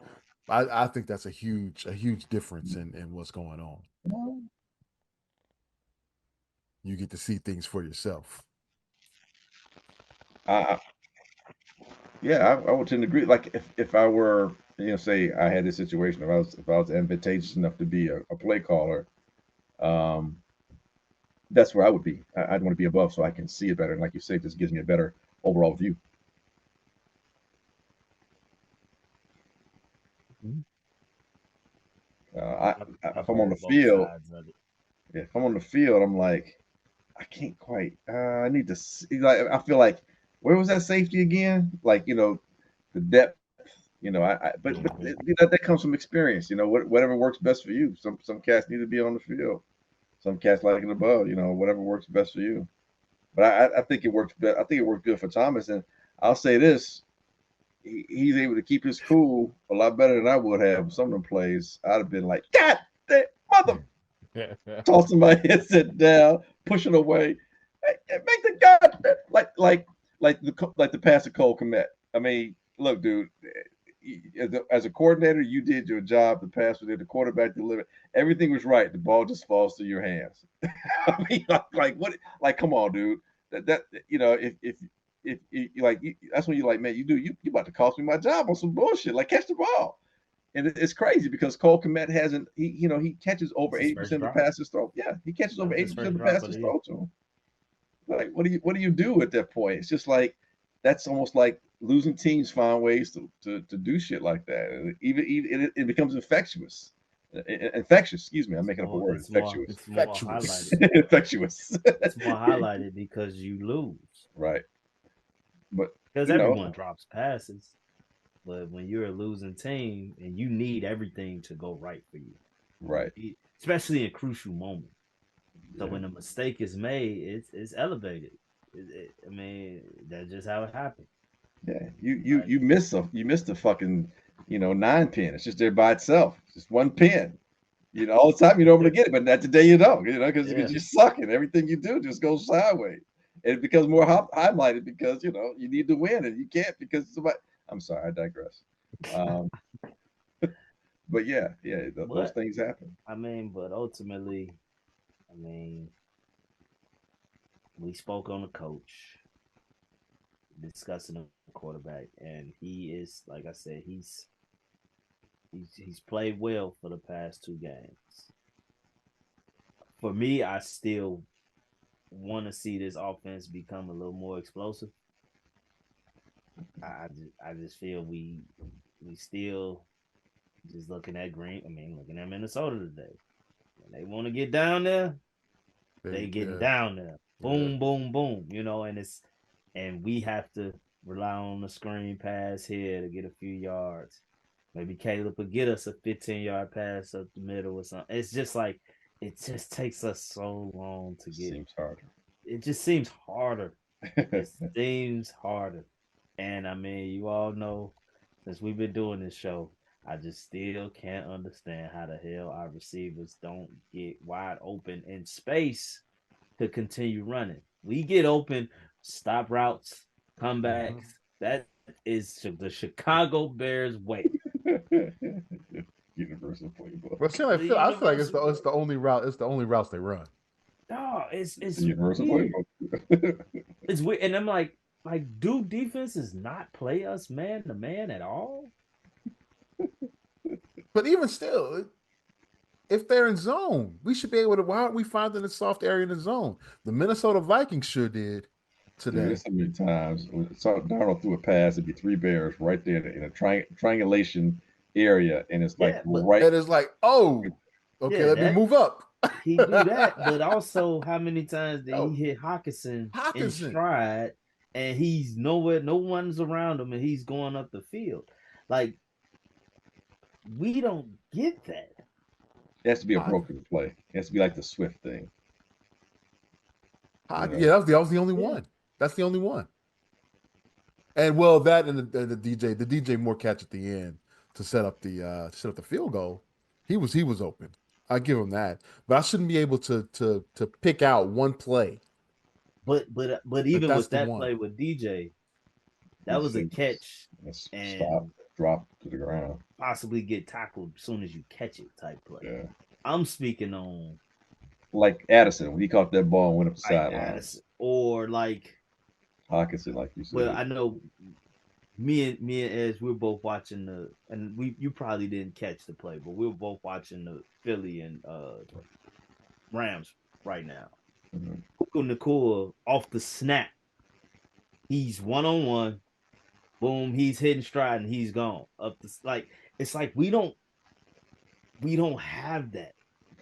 [SPEAKER 1] I think that's a huge difference in what's going on. You get to see things for yourself.
[SPEAKER 2] I, Yeah, I would tend to agree. Like if I were, say I had this situation, if I was advantageous enough to be a play caller, um, that's where I would be. I'd want to be above so I can see it better. And like you say, it just gives me a better overall view.
[SPEAKER 1] Mhm.
[SPEAKER 2] Uh,
[SPEAKER 3] I've
[SPEAKER 2] if I'm on the
[SPEAKER 3] heard both
[SPEAKER 2] field,
[SPEAKER 3] sides of it.
[SPEAKER 2] yeah, if I'm on the field, I'm like, I can't quite. I need to see. Like I feel like, where was that safety again? Like the depth. But
[SPEAKER 3] Mm-hmm.
[SPEAKER 2] that comes from experience. Whatever works best for you. Some cats need to be on the field. Some cats like it above. Whatever works best for you. But I think it works. I think it worked good for Thomas. And I'll say this: he's able to keep his cool a lot better than I would have. Some of them plays, I'd have been like, God, mother, tossing my headset down, pushing away. Hey, make the God like the pass of Cole Komet. I mean, look, dude. As a coordinator, you did your job. The pass was there. The quarterback delivered. Everything was right. The ball just falls through your hands. I mean, like what? Like, come on, dude. That if like that's when you like, man, you about to cost me my job on some bullshit. Like, catch the ball. And it's crazy because Cole Komet hasn't. He catches over
[SPEAKER 3] It's his
[SPEAKER 2] 80%
[SPEAKER 3] first
[SPEAKER 2] of the
[SPEAKER 3] drop.
[SPEAKER 2] passes thrown. Yeah, he catches
[SPEAKER 3] That
[SPEAKER 2] over
[SPEAKER 3] was his
[SPEAKER 2] 80%
[SPEAKER 3] first
[SPEAKER 2] of the
[SPEAKER 3] drop of
[SPEAKER 2] passes
[SPEAKER 3] the year.
[SPEAKER 2] thrown to him. Like, what do you do at that point? It's just like that's almost like losing teams find ways to do shit like that. And even it becomes infectious. Infectious, excuse me, I'm making up a word. Infectious.
[SPEAKER 3] It's more highlighted.
[SPEAKER 1] Infectious.
[SPEAKER 2] Infectious.
[SPEAKER 3] It's more highlighted because you lose.
[SPEAKER 2] Right. But
[SPEAKER 3] Because
[SPEAKER 2] you know,
[SPEAKER 3] everyone drops passes. But when you're a losing team and you need everything to go right for you,
[SPEAKER 2] right.
[SPEAKER 3] especially in crucial moments. So
[SPEAKER 2] Yeah.
[SPEAKER 3] when a mistake is made, it's elevated. I mean, that's just how it happens.
[SPEAKER 2] Yeah. You you
[SPEAKER 3] Like,
[SPEAKER 2] you miss a fucking, 9 pin. It's just there by itself. Just one pin. All the time you don't really get it, but not today you don't, because
[SPEAKER 3] yeah,
[SPEAKER 2] you suck and everything you do just goes sideways. And it becomes more highlighted because you need to win and you can't because somebody. I'm sorry, I digress. Um, but yeah, those
[SPEAKER 3] but
[SPEAKER 2] things happen.
[SPEAKER 3] I mean, but ultimately, I mean, we spoke on the coach. discussing a quarterback, and he is, like I said, he's played well for the past 2 games. For me, I still want to see this offense become a little more explosive. I just feel we still just looking at Green. I mean, looking at Minnesota today. When they want to get down there, they getting down there. Boom, boom, boom. And we have to rely on the screen pass here to get a few yards. Maybe Caleb will get us a 15-yard pass up the middle or something. It's just like it just takes us so long to get.
[SPEAKER 2] Seems harder.
[SPEAKER 3] It just seems harder. It seems harder. And I mean, you all know, since we've been doing this show, I just still can't understand how the hell our receivers don't get wide open in space to continue running. We get open, stop routes, comebacks. That is the Chicago Bears way.
[SPEAKER 2] Universal playbook.
[SPEAKER 1] Well, see, I feel like it's the only route. It's the only routes they run.
[SPEAKER 3] No, it's
[SPEAKER 2] universal
[SPEAKER 3] weird.
[SPEAKER 2] playbook.
[SPEAKER 3] It's weird, and I'm like, do defenses not play us man to man at all?
[SPEAKER 1] But even still, if they're in zone, we should be able to. Why aren't we finding a soft area in the zone? The Minnesota Vikings sure did today.
[SPEAKER 2] Dude, so many times, Darnold threw a pass, it'd be 3 Bears right there in a triangulation area, and it's like right.
[SPEAKER 1] And it's like, oh, okay, let me move up.
[SPEAKER 3] He do that, but also how many times did he hit Hawkinson in stride, and he's nowhere, no one's around him, and he's going up the field? Like, we don't get that.
[SPEAKER 2] It has to be a broken play. It has to be like the Swift thing.
[SPEAKER 1] Yeah, that was the only one. That's the only one. And well, that and the DJ Moore catch at the end to set up the field goal. He was open. I give him that, but I shouldn't be able to pick out one play.
[SPEAKER 3] But even with that play with DJ, that was a catch and
[SPEAKER 2] drop to the ground,
[SPEAKER 3] possibly get tackled as soon as you catch it type play.
[SPEAKER 2] Yeah.
[SPEAKER 3] I'm speaking on
[SPEAKER 2] like Addison when he caught that ball and went up the sideline,
[SPEAKER 3] or like
[SPEAKER 2] Hawkinson, like you said.
[SPEAKER 3] Well, I know me and Ed, we're both watching you probably didn't catch the play, but we're both watching the Philly and Rams right now. Puka Nacua off the snap, he's 1-on-1, boom, he's hitting stride and he's gone up the it's like we don't have that.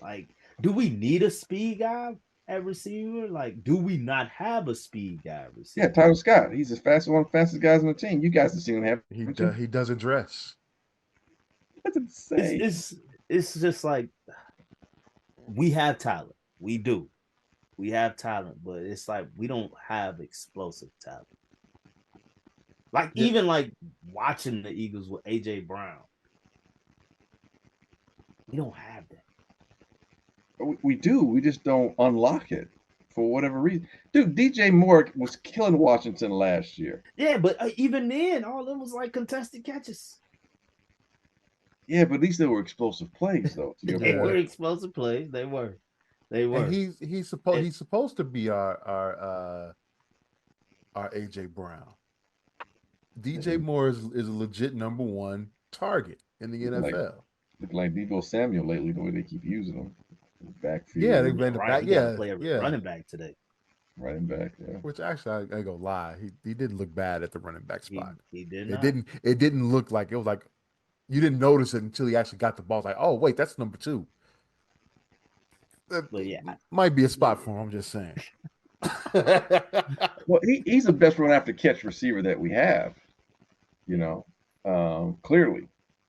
[SPEAKER 3] Like, do we need a speed guy at receiver? Like, do we not have a speed guy at receiver?
[SPEAKER 2] Yeah, Tyler Scott. He's one of the fastest guys on the team. You guys have seen him have.
[SPEAKER 1] He doesn't dress.
[SPEAKER 2] That's insane.
[SPEAKER 3] It's just like we have talent. We do. We have talent, but it's like we don't have explosive talent. Like even like watching the Eagles with AJ Brown, we don't have that.
[SPEAKER 2] We do. We just don't unlock it for whatever reason. Dude, DJ Moore was killing Washington last year.
[SPEAKER 3] Yeah, but even then, all of them was like contested catches.
[SPEAKER 2] Yeah, but at least they were explosive plays, though.
[SPEAKER 3] They were explosive plays. They were. And
[SPEAKER 1] he's supposed to be our AJ Brown. DJ Moore is a legit number one target in the NFL.
[SPEAKER 2] Look like Deebo Samuel lately, the way they keep using him. Backfield.
[SPEAKER 1] Yeah, they ran the back. Yeah,
[SPEAKER 3] running back today.
[SPEAKER 2] Running back, yeah.
[SPEAKER 1] Which actually, I ain't gonna lie, he didn't look bad at the running back spot.
[SPEAKER 3] He did not.
[SPEAKER 1] It didn't look like it was like you didn't notice it until he actually got the ball. It's like, oh wait, that's number 2.
[SPEAKER 3] But yeah,
[SPEAKER 1] might be a spot for him. I'm just saying.
[SPEAKER 2] Well, he's the best run after catch receiver that we have. Clearly.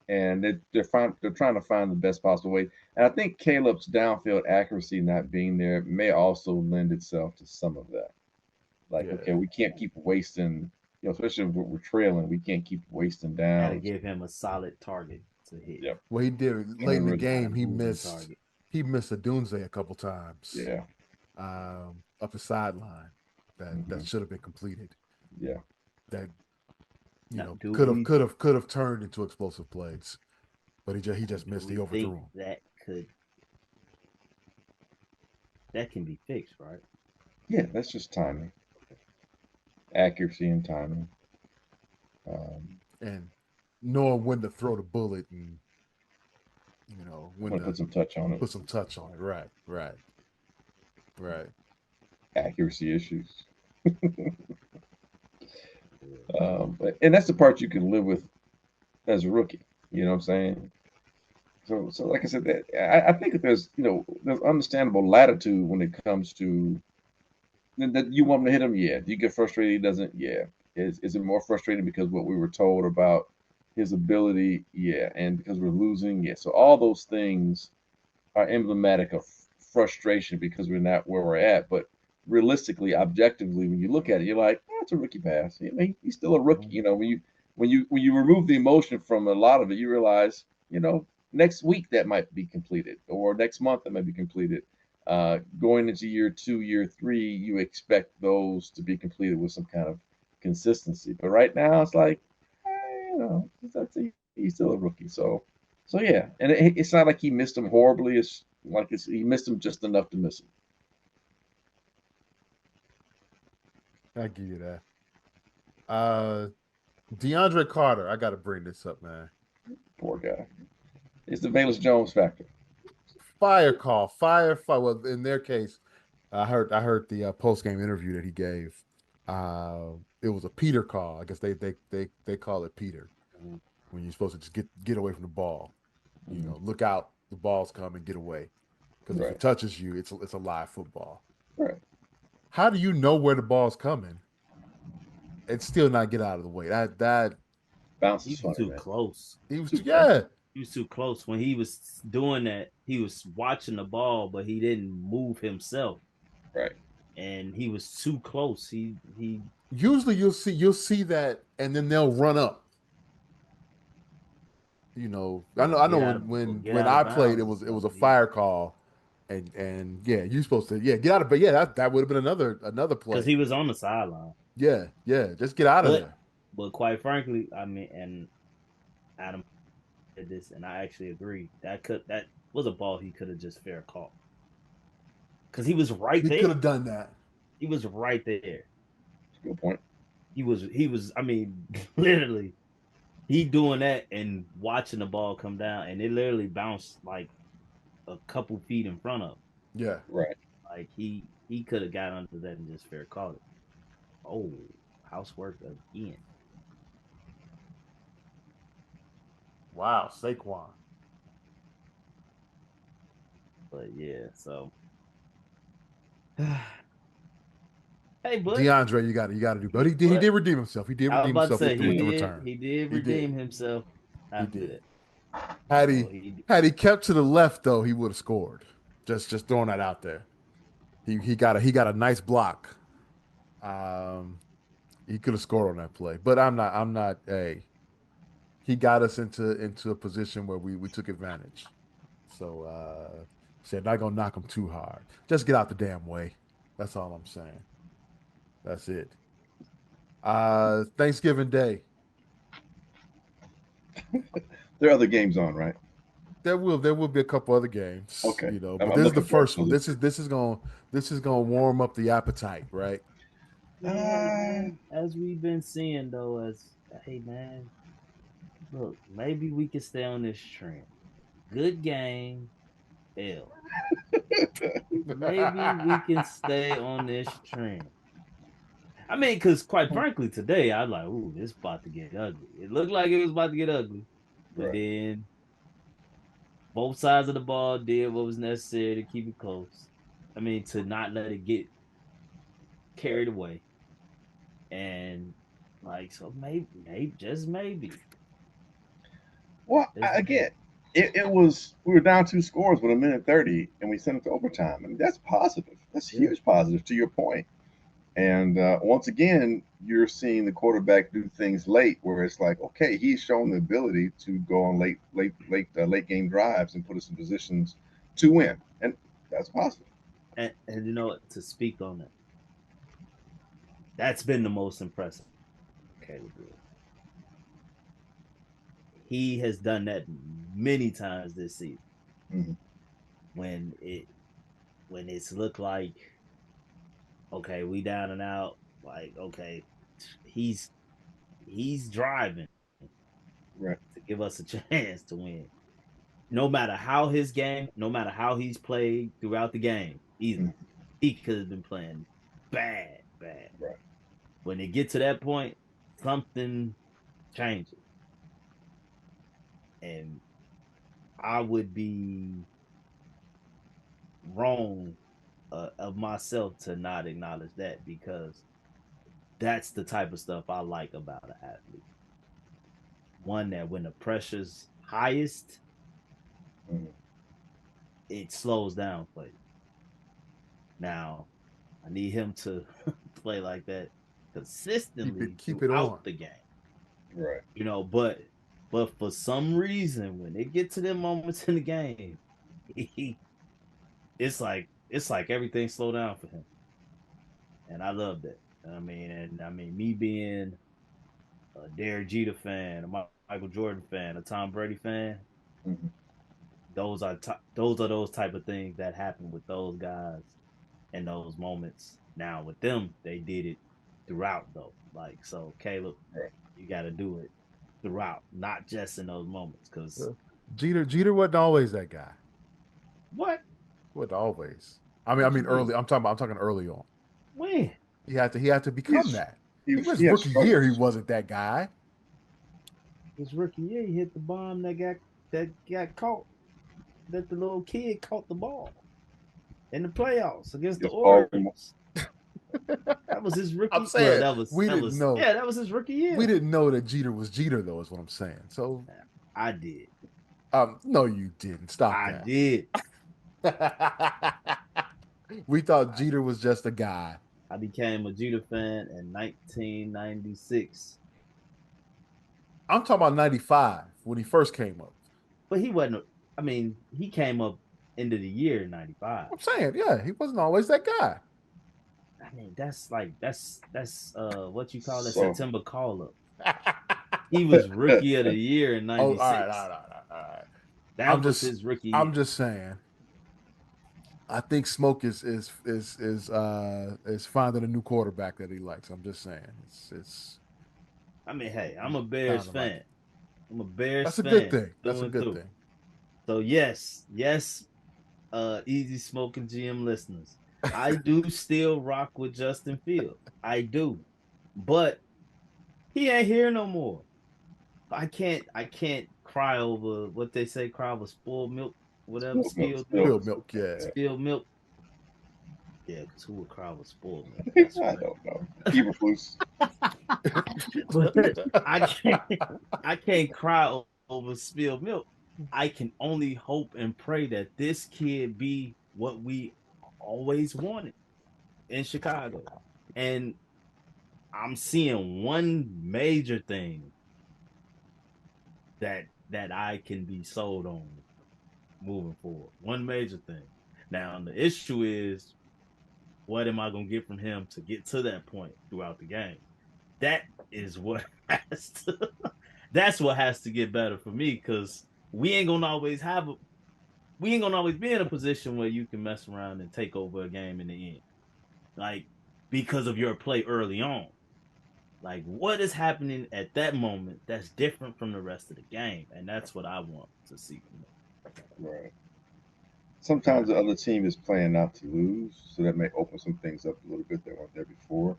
[SPEAKER 2] And they're trying to find the best possible way. And I think Caleb's downfield accuracy not being there may also lend itself to some of that. Okay, we can't keep wasting, especially if we're trailing, we can't keep wasting down.
[SPEAKER 3] Gotta give him a solid target to hit.
[SPEAKER 2] Yep.
[SPEAKER 1] Well, he did late in the game. He missed a Dunze a couple times.
[SPEAKER 2] Yeah.
[SPEAKER 1] Up the sideline that should have been completed.
[SPEAKER 2] Yeah.
[SPEAKER 1] That could have turned into explosive plays, but he just missed. He overthrew him.
[SPEAKER 3] That can be fixed, right?
[SPEAKER 2] Yeah, that's just timing. accuracy and timing.
[SPEAKER 1] And knowing when to throw the bullet and when
[SPEAKER 2] Want to
[SPEAKER 1] to
[SPEAKER 2] put some touch on it.
[SPEAKER 1] put some touch on it. Right, right, right.
[SPEAKER 2] Accuracy issues. And that's the part you can live with as a rookie. You know what I'm saying? So like I said, I think that there's understandable latitude when it comes to that you want him to hit him. Yeah. Do you get frustrated? He doesn't. Yeah. Is it more frustrating because what we were told about his ability? Yeah. And because we're losing? Yeah. So all those things are emblematic of frustration because we're not where we're at. But realistically, objectively, when you look at it, you're like, it's a rookie pass. I mean, he's still a rookie. You know, when you remove the emotion from a lot of it, you realize, next week that might be completed, or next month that might be completed. Going into year 2, year 3, you expect those to be completed with some kind of consistency. But right now, it's like, he's still a rookie. So yeah, and it's not like he missed him horribly. It's like he missed him just enough to miss him.
[SPEAKER 1] I give you that. DeAndre Carter, I got to bring this up, man.
[SPEAKER 2] Poor guy. It's the Valus Jones factor.
[SPEAKER 1] Fire call, fire. Well, in their case, I heard the post game interview that he gave. It was a Peter call. I guess they call it Peter when you're supposed to just get away from the ball. Look out, the ball's coming, get away. Because if
[SPEAKER 2] Right.
[SPEAKER 1] it touches you, it's a live football.
[SPEAKER 2] Right.
[SPEAKER 1] How do you know where the ball's coming and still not get out of the way? That
[SPEAKER 2] Bounce
[SPEAKER 3] He
[SPEAKER 2] is
[SPEAKER 3] was
[SPEAKER 2] funny,
[SPEAKER 3] too
[SPEAKER 2] man.
[SPEAKER 3] close.
[SPEAKER 1] he was
[SPEAKER 2] Too close.
[SPEAKER 1] yeah.
[SPEAKER 3] He was too close when he was doing that. He was watching the ball, but he didn't move himself,
[SPEAKER 2] Right.
[SPEAKER 3] and he was too close. He
[SPEAKER 1] Usually you'll see that, and then they'll run up. I know when
[SPEAKER 3] out of
[SPEAKER 1] I played, it
[SPEAKER 3] bounds or
[SPEAKER 1] was a
[SPEAKER 3] something.
[SPEAKER 1] fire call, and yeah, you're supposed to get out of. But yeah, that would have been another
[SPEAKER 3] Because
[SPEAKER 1] play.
[SPEAKER 3] he was on the sideline.
[SPEAKER 1] Yeah, just get out of
[SPEAKER 3] But
[SPEAKER 1] there.
[SPEAKER 3] but quite frankly, I mean, and Adam did this, and I actually agree. That was a ball he could have just fair caught because he was right
[SPEAKER 1] He could
[SPEAKER 3] there.
[SPEAKER 1] have done that.
[SPEAKER 3] He was right there.
[SPEAKER 2] Good point.
[SPEAKER 3] He was. I mean, literally, he doing that and watching the ball come down, and it literally bounced like a couple feet in front of him.
[SPEAKER 1] Yeah.
[SPEAKER 2] Right.
[SPEAKER 3] Like he could have got under that and just fair caught it. Oh, housework again.
[SPEAKER 1] Wow, Saquon.
[SPEAKER 3] But yeah, so hey, but
[SPEAKER 1] DeAndre, you got to do. But he did redeem himself. He did
[SPEAKER 3] I was
[SPEAKER 1] redeem
[SPEAKER 3] about to
[SPEAKER 1] himself
[SPEAKER 3] say
[SPEAKER 1] with
[SPEAKER 3] he
[SPEAKER 1] the
[SPEAKER 3] did.
[SPEAKER 1] return.
[SPEAKER 3] He did
[SPEAKER 1] He did.
[SPEAKER 3] redeem himself
[SPEAKER 1] He
[SPEAKER 3] after
[SPEAKER 1] did.
[SPEAKER 3] that.
[SPEAKER 1] Had
[SPEAKER 3] So
[SPEAKER 1] he had he kept to the left though, he would have scored. Just throwing that out there. He got a nice block. Um, he could have scored on that play. But I'm not. Hey, he got us into a position where we took advantage. So said not gonna knock him too hard. Just get out the damn way. That's all I'm saying. That's it. Thanksgiving Day.
[SPEAKER 2] There are other games on, right?
[SPEAKER 1] There will be a couple other games,
[SPEAKER 2] Okay. I'm,
[SPEAKER 1] but
[SPEAKER 2] I'm
[SPEAKER 1] this is the
[SPEAKER 2] looking forward
[SPEAKER 1] first
[SPEAKER 2] to
[SPEAKER 1] one.
[SPEAKER 2] this.
[SPEAKER 1] This is gonna warm up the appetite, right?
[SPEAKER 3] yeah,
[SPEAKER 2] Uh,
[SPEAKER 3] as we've been seeing though, as hey man, look, maybe we can stay on this trend. Good game, L. Maybe we can stay on this trend. I mean, because quite frankly, today I was like, "Ooh, this about to get ugly." It looked like it was about to get ugly, but
[SPEAKER 2] right.
[SPEAKER 3] then both sides of the ball did what was necessary to keep it close. I mean, to not let it get
[SPEAKER 2] Right.
[SPEAKER 3] carried away, and like so, maybe just maybe,
[SPEAKER 2] Well,
[SPEAKER 3] just maybe.
[SPEAKER 2] again, it was we were down 2 scores with a minute 30, and we sent it to overtime. I mean, that's positive. That's
[SPEAKER 3] Yeah,
[SPEAKER 2] huge positive to your point. And once again, you're seeing the quarterback do things late, where it's like, okay, he's shown the ability to go on late game drives and put us in positions to win, and that's positive.
[SPEAKER 3] and you know what? To speak on that, that's been the most impressive. Caleb Williams. He has done that many times this season
[SPEAKER 2] Mm-hmm.
[SPEAKER 3] when it's looked like okay, we down and out. Like okay, he's driving
[SPEAKER 2] Right.
[SPEAKER 3] to give us a chance to win. No matter how his game, no matter how he's played throughout the game, either
[SPEAKER 2] Mm.
[SPEAKER 3] he could have been playing bad.
[SPEAKER 2] Right.
[SPEAKER 3] When they get to that point, something changes, and I would be wrong of myself to not acknowledge that, because that's the type of stuff I like about an athlete. One that when the pressure's highest,
[SPEAKER 2] Mm.
[SPEAKER 3] it slows down for you. Now, I need him to play like that consistently
[SPEAKER 1] Keep it on.
[SPEAKER 3] throughout the game.
[SPEAKER 2] Right.
[SPEAKER 3] But for some reason, when they get to them moments in the game, he, it's like everything slow down for him, and I love that. And me being a Derek Jeter fan, a Michael Jordan fan, a Tom Brady fan,
[SPEAKER 2] Mm-hmm.
[SPEAKER 3] those are those type of things that happen with those guys in those moments. Now with them, they did it throughout though. Like, so Caleb,
[SPEAKER 2] Right.
[SPEAKER 3] you got to do it throughout, not just in those moments. Because
[SPEAKER 1] Jeter wasn't always that guy.
[SPEAKER 3] what?
[SPEAKER 1] Wasn't always. I
[SPEAKER 3] What you
[SPEAKER 1] mean
[SPEAKER 3] mean?
[SPEAKER 1] early. I'm talking early on.
[SPEAKER 3] When?
[SPEAKER 1] He had to become
[SPEAKER 2] He's
[SPEAKER 1] that.
[SPEAKER 2] he,
[SPEAKER 1] His
[SPEAKER 2] he had
[SPEAKER 1] rookie year, he
[SPEAKER 2] struggles.
[SPEAKER 1] wasn't that guy.
[SPEAKER 3] His rookie year, he hit the bomb that got caught. That the little kid caught the ball in the playoffs against the
[SPEAKER 2] Just Baltimore.
[SPEAKER 3] Orioles. That was his
[SPEAKER 1] I'm
[SPEAKER 3] rookie. Well,
[SPEAKER 1] saying we didn't know.
[SPEAKER 3] that was his rookie
[SPEAKER 1] We
[SPEAKER 3] year.
[SPEAKER 1] didn't know that Jeter was Jeter, though, is what I'm saying. So,
[SPEAKER 3] I did.
[SPEAKER 1] no, you didn't. Stop
[SPEAKER 3] I
[SPEAKER 1] that.
[SPEAKER 3] did.
[SPEAKER 1] We thought Jeter was just a guy.
[SPEAKER 3] I became a Jeter fan in 1996.
[SPEAKER 1] I'm talking about 95 when he first came up.
[SPEAKER 3] But he wasn't. I mean, he came up into the year in '95.
[SPEAKER 1] I'm saying, yeah, he wasn't always that guy.
[SPEAKER 3] I mean, that's what you call a
[SPEAKER 2] So
[SPEAKER 3] September call up. He was rookie of the year in
[SPEAKER 1] Oh, all right,
[SPEAKER 3] '96.
[SPEAKER 1] all right.
[SPEAKER 3] That was his rookie
[SPEAKER 1] I'm
[SPEAKER 3] year.
[SPEAKER 1] just saying. I think Smoke is finding a new quarterback that he likes. I'm just saying. It's
[SPEAKER 3] I mean, hey, I'm
[SPEAKER 1] he's
[SPEAKER 3] a Bears
[SPEAKER 1] sounding like
[SPEAKER 3] fan.
[SPEAKER 1] it.
[SPEAKER 3] I'm a Bears
[SPEAKER 1] That's a good
[SPEAKER 3] fan
[SPEAKER 1] thing. That's
[SPEAKER 3] through
[SPEAKER 1] a
[SPEAKER 3] and
[SPEAKER 1] good
[SPEAKER 3] through.
[SPEAKER 1] thing.
[SPEAKER 3] So yes, easy smoking GM listeners, I do still rock with Justin Fields. I do, but he ain't here no more. I can't cry over what they say, cry over spoiled milk, whatever, spilled milk,
[SPEAKER 1] Spilled milk, yeah.
[SPEAKER 3] spilled milk. Yeah, because who would cry over spoiled milk?
[SPEAKER 2] Yeah.
[SPEAKER 3] That's
[SPEAKER 2] I don't know. Eberflus.
[SPEAKER 3] but I can't cry over spilled milk. I can only hope and pray that this kid be what we always wanted in Chicago. And I'm seeing one major thing that I can be sold on moving forward. One major thing. Now the issue is, what am I gonna get from him to get to that point throughout the game? That is what has to that's what has to get better for me, because we ain't gonna always be in a position where you can mess around and take over a game in the end. Like, because of your play early on. Like, what is happening at that moment that's different from the rest of the game? And that's what I want to see from them.
[SPEAKER 2] Right. Sometimes the other team is playing not to lose, so that may open some things up a little bit that weren't there before.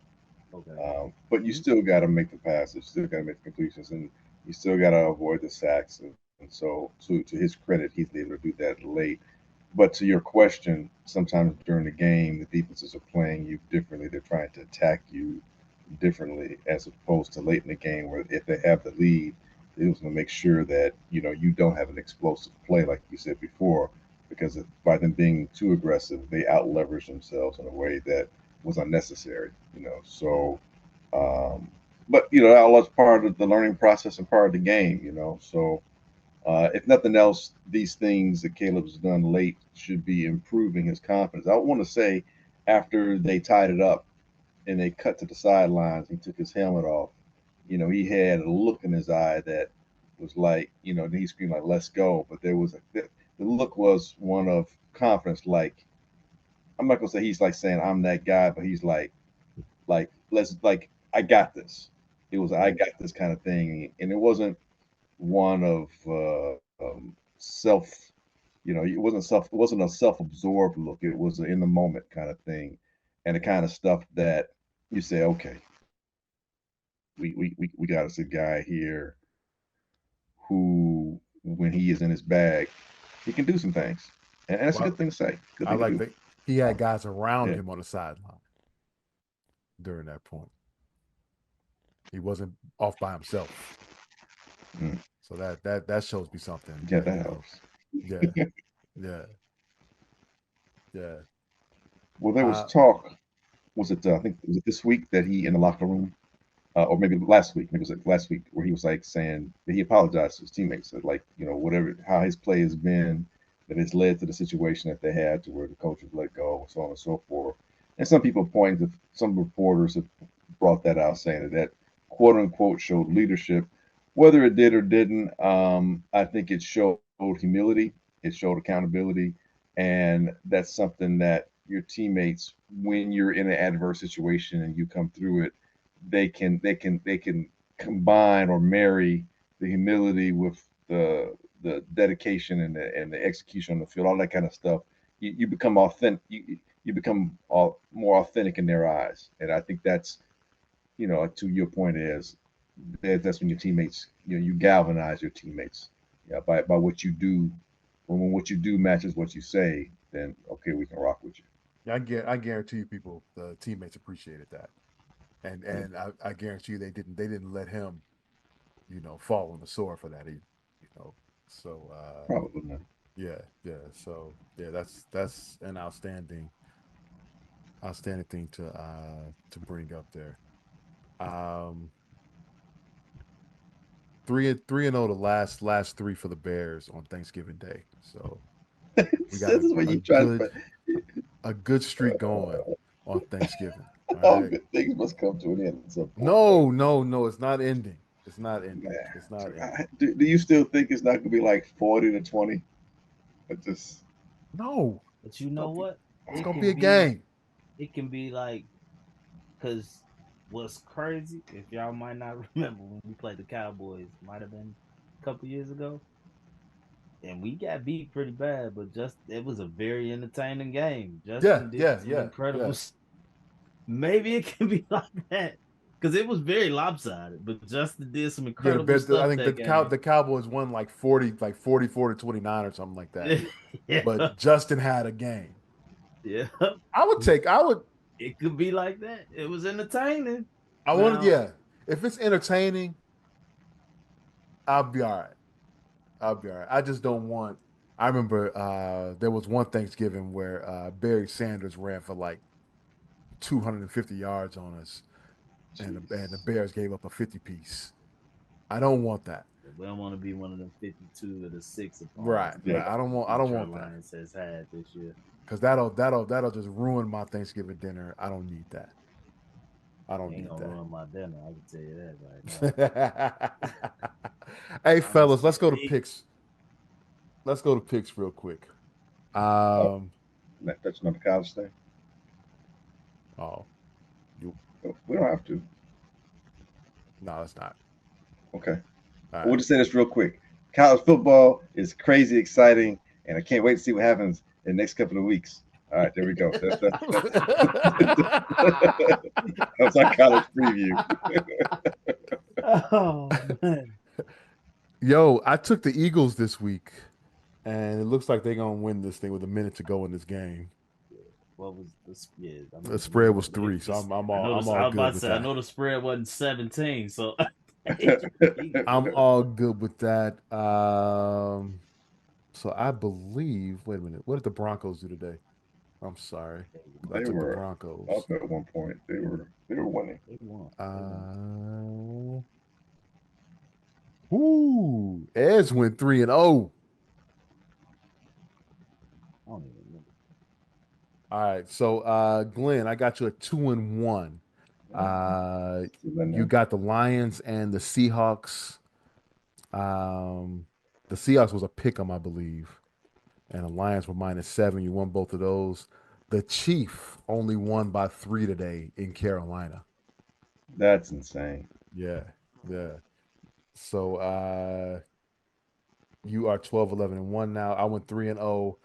[SPEAKER 3] Okay.
[SPEAKER 2] But you still got to make the passes, still got to make the completions, and you still got to avoid the sacks. And so, to his credit, he's able to do that late. But to your question, sometimes during the game, the defenses are playing you differently. They're trying to attack you differently as opposed to late in the game, where if they have the lead, they're going to make sure that you don't have an explosive play like you said before, because by them being too aggressive, they out leverage themselves in a way that was unnecessary. So but that was part of the learning process and part of the game. So if nothing else, these things that Caleb's done late should be improving his confidence. I want to say after they tied it up and they cut to the sidelines, he took his helmet off. He had a look in his eye that was like, he screamed like "Let's go!" But the look was one of confidence. Like, I'm not gonna say he's like saying I'm that guy, but he's like let's like I got this. It was I got this kind of thing, and it wasn't one of self. It wasn't a self-absorbed look. It was an in the moment kind of thing, and the kind of stuff that you say, okay, we got us a guy here who, when he is in his bag, he can do some things, and that's a
[SPEAKER 1] Well,
[SPEAKER 2] good thing to say. Good
[SPEAKER 1] I
[SPEAKER 2] thing to
[SPEAKER 1] like
[SPEAKER 2] do.
[SPEAKER 1] that he had guys around
[SPEAKER 2] Yeah.
[SPEAKER 1] him on the sideline during that point. He wasn't off by himself.
[SPEAKER 2] Mm.
[SPEAKER 1] So that shows me something.
[SPEAKER 2] Yeah,
[SPEAKER 1] That
[SPEAKER 2] that helps.
[SPEAKER 1] yeah, yeah, yeah.
[SPEAKER 2] Well, there was
[SPEAKER 1] Uh,
[SPEAKER 2] talk. Was it? I think was it this week that he in the locker room, or maybe last week? Maybe it was like last week where he was like saying that he apologized to his teammates that, like, whatever how his play has been, that has led to the situation that they had to where the coach was let go and so on and so forth. And some people pointed to some reporters have brought that out saying that quote unquote showed leadership. Whether it did or didn't, I think it showed humility, it showed accountability, and that's something that your teammates, when you're in an adverse situation and you come through it, they can combine or marry the humility with the dedication and the execution on the field, all that kind of stuff. You become authentic. You become more authentic in their eyes, and I think that's, to your point, is that's when your teammates, you galvanize your teammates, yeah, by what you do. When what you do matches what you say, then okay, we can rock with you.
[SPEAKER 1] yeah, I guarantee you, people, the teammates appreciated that, and I guarantee you they didn't let him, fall on the sword for that either, you know. So
[SPEAKER 2] Probably not.
[SPEAKER 1] yeah, yeah. So yeah, that's an outstanding thing to bring up there. Um, 3-0 the last three for the Bears on Thanksgiving Day. So we
[SPEAKER 2] This
[SPEAKER 1] got
[SPEAKER 2] is what
[SPEAKER 1] a
[SPEAKER 2] you try to
[SPEAKER 1] good
[SPEAKER 2] find.
[SPEAKER 1] a good streak going on Thanksgiving. All
[SPEAKER 2] All
[SPEAKER 1] right.
[SPEAKER 2] good things must come to an end at some point, right?
[SPEAKER 1] No, no, no. It's not ending. It's not ending.
[SPEAKER 2] Man,
[SPEAKER 1] It's not ending.
[SPEAKER 2] do you still think it's not going to be like 40-20? It just,
[SPEAKER 1] No,
[SPEAKER 3] But you
[SPEAKER 1] it's
[SPEAKER 3] know
[SPEAKER 1] gonna be
[SPEAKER 3] what?
[SPEAKER 1] it's
[SPEAKER 3] It
[SPEAKER 1] gonna be
[SPEAKER 3] can
[SPEAKER 1] a
[SPEAKER 3] be
[SPEAKER 1] game.
[SPEAKER 3] it can be like, because what's crazy, if y'all might not remember when we played the Cowboys, might have been a couple years ago, and we got beat pretty bad, but just it was a very entertaining game.
[SPEAKER 1] Yeah,
[SPEAKER 3] Justin did
[SPEAKER 1] yeah,
[SPEAKER 3] some
[SPEAKER 1] yeah,
[SPEAKER 3] incredible.
[SPEAKER 1] yeah.
[SPEAKER 3] Maybe it can be like that because it was very lopsided, but Justin did some
[SPEAKER 1] Yeah,
[SPEAKER 3] incredible
[SPEAKER 1] I
[SPEAKER 3] stuff
[SPEAKER 1] think
[SPEAKER 3] that game.
[SPEAKER 1] the Cowboys won like 44-29 or something like that.
[SPEAKER 3] Yeah,
[SPEAKER 1] But Justin had a game.
[SPEAKER 3] yeah.
[SPEAKER 1] I would
[SPEAKER 3] It could be like that. It was entertaining.
[SPEAKER 1] I wanted
[SPEAKER 3] Now,
[SPEAKER 1] yeah. If it's entertaining, I'll be all right. I'll be all right. I just don't want. I remember there was one Thanksgiving where Barry Sanders ran for like 250 yards on us, and the
[SPEAKER 2] jeez.
[SPEAKER 1] Bears gave up a 50 piece. I don't want that.
[SPEAKER 3] we don't want to be one of them 52 or the six
[SPEAKER 1] Right,
[SPEAKER 3] opponents
[SPEAKER 2] Yeah,
[SPEAKER 1] right.
[SPEAKER 3] that
[SPEAKER 1] I don't
[SPEAKER 3] Detroit
[SPEAKER 1] want that
[SPEAKER 3] Lions has had this year.
[SPEAKER 1] because that'll just ruin my Thanksgiving dinner. I don't need that. I don't
[SPEAKER 3] Ain't
[SPEAKER 1] need
[SPEAKER 3] gonna
[SPEAKER 1] that.
[SPEAKER 3] ruin my dinner. I can tell you that right now.
[SPEAKER 1] Hey
[SPEAKER 3] I'm gonna
[SPEAKER 1] fellas, let's
[SPEAKER 3] still
[SPEAKER 1] go to
[SPEAKER 3] eat.
[SPEAKER 1] picks. Let's go to picks real quick.
[SPEAKER 2] oh,
[SPEAKER 1] Um,
[SPEAKER 2] not touching on the college thing.
[SPEAKER 1] oh, you
[SPEAKER 2] We don't have to.
[SPEAKER 1] no, it's not.
[SPEAKER 2] Okay.
[SPEAKER 1] All
[SPEAKER 2] We'll
[SPEAKER 1] right.
[SPEAKER 2] just say this real quick. College football is crazy exciting, and I can't wait to see what happens in the next couple of weeks. All right, there we go. That's our college preview.
[SPEAKER 3] Oh man.
[SPEAKER 1] Yo, I took the Eagles this week, and it looks like they're gonna win this thing with a minute to go in this game.
[SPEAKER 3] What was this? Yeah, I
[SPEAKER 1] The
[SPEAKER 3] mean, we
[SPEAKER 1] spread
[SPEAKER 3] know
[SPEAKER 1] was
[SPEAKER 3] if
[SPEAKER 1] 3, so
[SPEAKER 3] this.
[SPEAKER 1] I'm
[SPEAKER 3] I
[SPEAKER 1] all I'm
[SPEAKER 3] noticed. I
[SPEAKER 1] all
[SPEAKER 3] was about
[SPEAKER 1] good
[SPEAKER 3] to
[SPEAKER 1] with
[SPEAKER 3] say. I
[SPEAKER 1] that.
[SPEAKER 3] know the spread wasn't 17, so
[SPEAKER 1] I'm all good with that. So I believe. Wait a minute. What did the Broncos do today? I'm sorry, 'cause I
[SPEAKER 2] They
[SPEAKER 1] took the
[SPEAKER 2] were
[SPEAKER 1] Broncos.
[SPEAKER 2] up at one point. They were winning.
[SPEAKER 3] they won. They won.
[SPEAKER 1] Uh, Ooh, Eds went 3-0.
[SPEAKER 3] I don't even remember.
[SPEAKER 1] All right, so Glenn, I got you at 2-1.
[SPEAKER 2] Uh,
[SPEAKER 1] Uh,
[SPEAKER 2] Still in
[SPEAKER 1] you
[SPEAKER 2] there.
[SPEAKER 1] got the Lions and the Seahawks. The Seahawks was a pick 'em, I believe, and the Lions were -7. You won both of those. The Chief only won by 3 today in Carolina.
[SPEAKER 2] That's insane.
[SPEAKER 1] Yeah, yeah. So you are 12, 11, and 1 now. I went 3-0,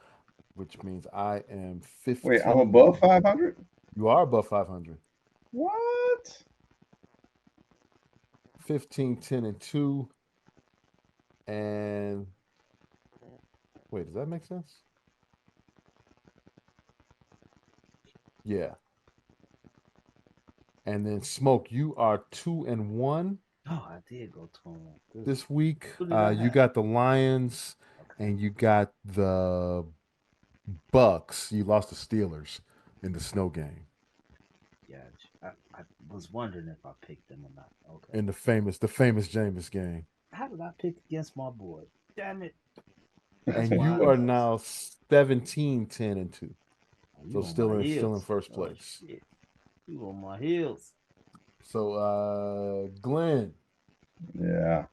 [SPEAKER 1] which means I am
[SPEAKER 2] Wait, I'm
[SPEAKER 1] 15.
[SPEAKER 2] above 500.
[SPEAKER 1] You are above 500.
[SPEAKER 2] What?
[SPEAKER 1] 15, 10, and 2. And wait, does that make sense? Yeah. And then Smoke, you are 2-1
[SPEAKER 3] Oh, I did go 21. Good.
[SPEAKER 1] this week.
[SPEAKER 3] Who did I
[SPEAKER 1] You
[SPEAKER 3] have?
[SPEAKER 1] got the Lions
[SPEAKER 3] Okay.
[SPEAKER 1] and you got the Bucks. You lost the Steelers in the snow game.
[SPEAKER 3] Yeah, I was wondering if I picked them or not. Okay.
[SPEAKER 1] In the famous Jameis game.
[SPEAKER 3] How did I pick against my boy? Damn it. That's
[SPEAKER 1] And
[SPEAKER 3] why
[SPEAKER 1] you
[SPEAKER 3] I
[SPEAKER 1] are
[SPEAKER 3] lost.
[SPEAKER 1] now 17, 10, and 2.
[SPEAKER 3] Oh, you
[SPEAKER 1] So
[SPEAKER 3] on
[SPEAKER 1] still
[SPEAKER 3] my
[SPEAKER 1] in
[SPEAKER 3] heels.
[SPEAKER 1] first
[SPEAKER 3] Oh
[SPEAKER 1] place.
[SPEAKER 3] shit. You on my heels.
[SPEAKER 1] So Glenn,
[SPEAKER 2] Yeah.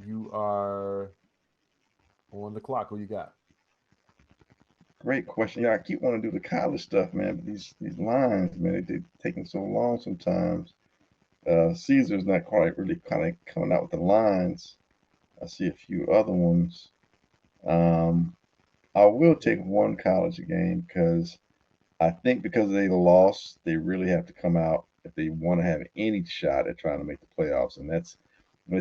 [SPEAKER 1] you are on the clock. Who you got?
[SPEAKER 2] Great question. Yeah, I keep wanting to do the college stuff, man, but these lines, man, they're taking so long sometimes. Caesar's not quite really kind of coming out with the lines. I see a few other ones. Um, I will take one college game because I think because they lost, they really have to come out if they want to have any shot at trying to make the playoffs, and it's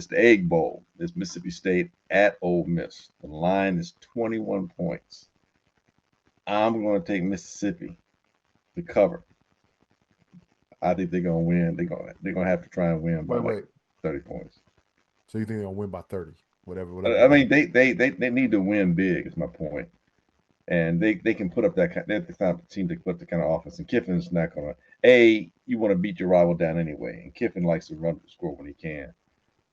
[SPEAKER 2] the Egg Bowl. It's Mississippi State at Ole Miss. The line is 21 points. I'm going to take Mississippi to cover. I think they're going to win. They're going to have to try and win by like
[SPEAKER 1] Wait.
[SPEAKER 2] 30 points.
[SPEAKER 1] So you think they're gonna win by 30? Whatever
[SPEAKER 2] I
[SPEAKER 1] the
[SPEAKER 2] mean,
[SPEAKER 1] game.
[SPEAKER 2] they need to win big. Is my point. And they can put up that kind. They're the kind of team to put the kind of offense. And Kiffin's not gonna. You want to beat your rival down anyway, and Kiffin likes to run the score when he can.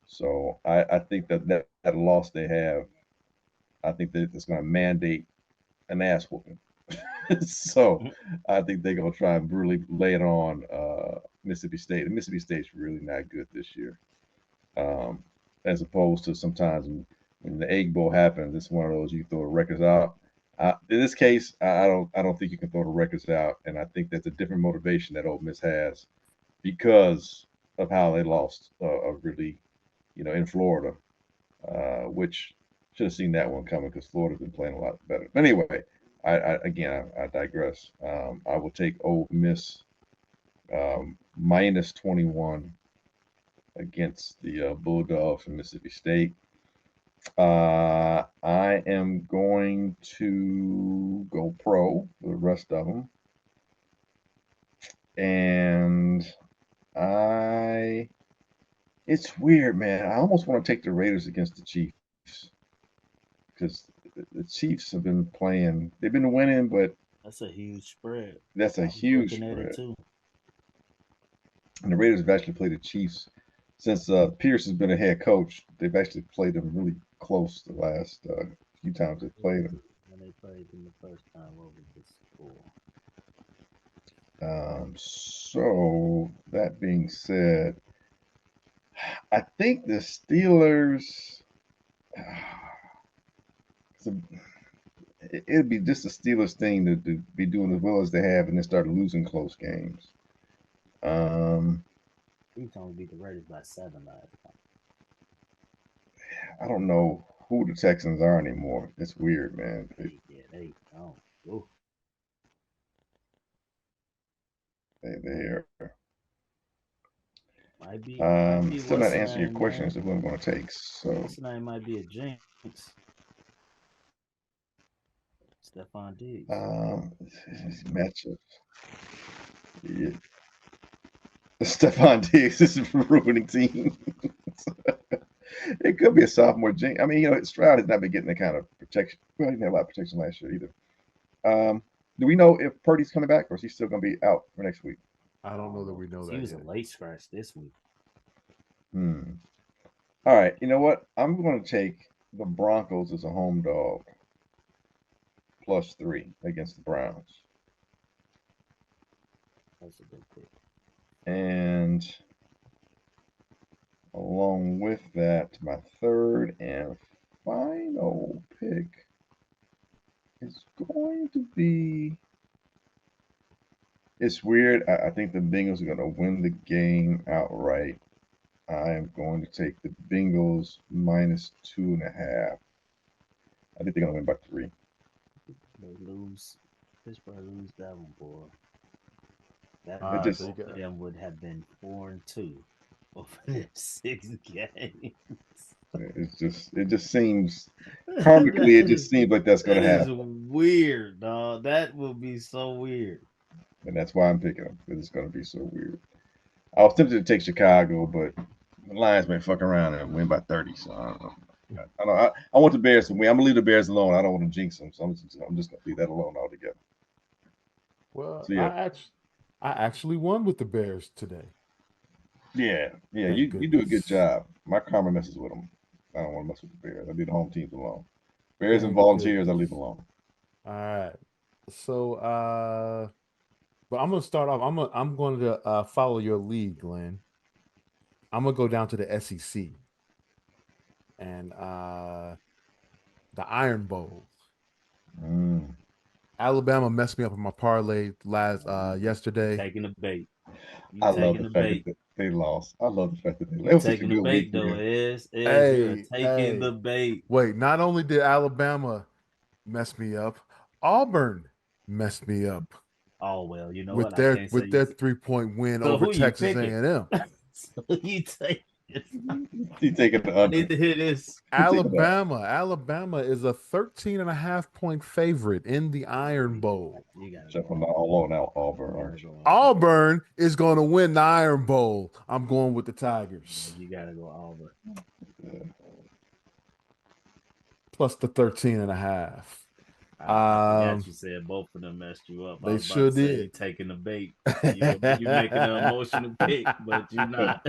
[SPEAKER 2] So I think that loss they have, I think that it's going to mandate an ass whooping. So I think they're going to try and brutally lay it on Mississippi State. And Mississippi State's really not good this year, um, as opposed to sometimes when the Egg Bowl happens, it's one of those you throw the records out. In this case, I don't think you can throw the records out, and I think that's a different motivation that Ole Miss has because of how they lost really, in Florida, which should have seen that one coming because Florida's been playing a lot better. But anyway, I digress. I will take Ole Miss minus 21 against the Bulldogs from Mississippi State. I am going to go pro for the rest of them, and I. It's weird, man. I almost want to take the Raiders against the Chiefs because the Chiefs have been playing. They've been winning, but
[SPEAKER 3] That's a huge spread.
[SPEAKER 2] that's a
[SPEAKER 3] I was
[SPEAKER 2] huge
[SPEAKER 3] looking at it
[SPEAKER 2] spread.
[SPEAKER 3] too.
[SPEAKER 2] And the Raiders have actually played the Chiefs since Pierce has been a head coach. They've actually played them really close the last few times they've played them.
[SPEAKER 3] When they played them the first time, what was the score?
[SPEAKER 2] So that being said, I think the Steelers. It'd be just a Steelers thing to be doing as well as they have and then start losing close games.
[SPEAKER 3] Chiefs only beat the Raiders by 7 last time.
[SPEAKER 2] I don't know who the Texans are anymore. It's weird, man.
[SPEAKER 3] They oh. Oof.
[SPEAKER 2] They're
[SPEAKER 3] Might be
[SPEAKER 2] still
[SPEAKER 3] what's
[SPEAKER 2] not
[SPEAKER 3] the
[SPEAKER 2] answering your
[SPEAKER 3] name,
[SPEAKER 2] question
[SPEAKER 3] man?
[SPEAKER 2] as to who I'm going to take. So
[SPEAKER 3] What's the name might be a jinx. Stephon Diggs.
[SPEAKER 2] matchups. Yeah. Stephon Diggs is ruining teams. It could be a sophomore jinx. I mean, Stroud has not been getting the kind of protection. Well, he didn't have a lot of protection last year either. Do we know if Purdy's coming back or is he still going to be out for next week?
[SPEAKER 1] I don't know that we know that
[SPEAKER 3] He was
[SPEAKER 1] yet.
[SPEAKER 3] a late scratch this week.
[SPEAKER 2] All right. You know what? I'm going to take the Broncos as a home dog +3 against the Browns.
[SPEAKER 3] That's a good pick.
[SPEAKER 2] And along with that, my third and final pick is going to be It's weird. I think the Bengals are going to win the game outright. I am going to take the Bengals minus 2.5. I think they're going to win by 3.
[SPEAKER 3] They lose. Pittsburgh lose that one, boy. That
[SPEAKER 1] All
[SPEAKER 2] It
[SPEAKER 1] right,
[SPEAKER 3] means
[SPEAKER 1] so you
[SPEAKER 2] just
[SPEAKER 3] both of
[SPEAKER 1] got
[SPEAKER 3] them would have been 4-2 over their 6 games.
[SPEAKER 2] it just seems
[SPEAKER 3] that
[SPEAKER 2] karmically it just
[SPEAKER 3] is
[SPEAKER 2] seems like that's going
[SPEAKER 3] that
[SPEAKER 2] to
[SPEAKER 3] is
[SPEAKER 2] happen,
[SPEAKER 3] weird, dog. That would be so weird.
[SPEAKER 2] and that's why I'm picking them because it's going to be so weird. I was tempted to take Chicago, but the Lions may fuck around and win by 30. So I don't know. I want the Bears to win. I'm gonna leave the Bears alone. I don't want to jinx them, so I'm just gonna leave that alone altogether.
[SPEAKER 1] well.
[SPEAKER 2] So yeah,
[SPEAKER 1] I actually won with the Bears today.
[SPEAKER 2] yeah.
[SPEAKER 1] Thank
[SPEAKER 2] You do a good
[SPEAKER 1] goodness.
[SPEAKER 2] job. My karma messes with them. I don't want to mess with the Bears. I leave the home teams alone. Bears and
[SPEAKER 1] Thank
[SPEAKER 2] Volunteers, I leave
[SPEAKER 1] goodness.
[SPEAKER 2] alone.
[SPEAKER 1] All right. So but I'm gonna start off. I'm going to follow your lead, Glenn. I'm gonna go down to the SEC and the Iron Bowl.
[SPEAKER 2] Mm.
[SPEAKER 1] Alabama messed me up in my parlay last
[SPEAKER 3] You
[SPEAKER 1] yesterday.
[SPEAKER 3] taking the bait. You
[SPEAKER 2] I love
[SPEAKER 3] taking
[SPEAKER 2] the
[SPEAKER 3] the
[SPEAKER 2] fact
[SPEAKER 3] bait.
[SPEAKER 2] that they lost. I love the fact that they lost.
[SPEAKER 3] You
[SPEAKER 2] It was such a
[SPEAKER 3] taking the
[SPEAKER 2] good week
[SPEAKER 3] bait
[SPEAKER 2] for
[SPEAKER 3] though,
[SPEAKER 2] them.
[SPEAKER 3] is you are
[SPEAKER 1] Hey,
[SPEAKER 3] taking the
[SPEAKER 1] hey,
[SPEAKER 3] bait.
[SPEAKER 1] wait, not only did Alabama mess me up, Auburn messed me up
[SPEAKER 3] Oh well, you know
[SPEAKER 1] with
[SPEAKER 3] what? I can't say
[SPEAKER 1] with
[SPEAKER 3] you.
[SPEAKER 1] their 3-point win
[SPEAKER 3] So
[SPEAKER 1] over
[SPEAKER 3] who you
[SPEAKER 1] Texas
[SPEAKER 3] picking?
[SPEAKER 1] A&M.
[SPEAKER 3] So you take.
[SPEAKER 2] You taking the
[SPEAKER 3] I need
[SPEAKER 2] under.
[SPEAKER 3] to hear this.
[SPEAKER 2] You taking the
[SPEAKER 1] Alabama is a 13.5-point favorite in the Iron Bowl.
[SPEAKER 3] You gotta go
[SPEAKER 2] jumping
[SPEAKER 3] Auburn.
[SPEAKER 2] all on out Auburn,
[SPEAKER 3] You gotta
[SPEAKER 2] aren't you?
[SPEAKER 3] go Auburn.
[SPEAKER 1] Auburn is going to win the Iron Bowl. I'm going with the
[SPEAKER 3] Yeah,
[SPEAKER 1] Tigers
[SPEAKER 3] you gotta go Auburn.
[SPEAKER 2] Yeah.
[SPEAKER 1] plus the 13.5.
[SPEAKER 3] I forgot
[SPEAKER 1] Um,
[SPEAKER 3] you said both of them messed you up. I
[SPEAKER 1] they
[SPEAKER 3] was about
[SPEAKER 1] sure
[SPEAKER 3] to say
[SPEAKER 1] did.
[SPEAKER 3] you taking the bait. You making an emotional pick, but you not.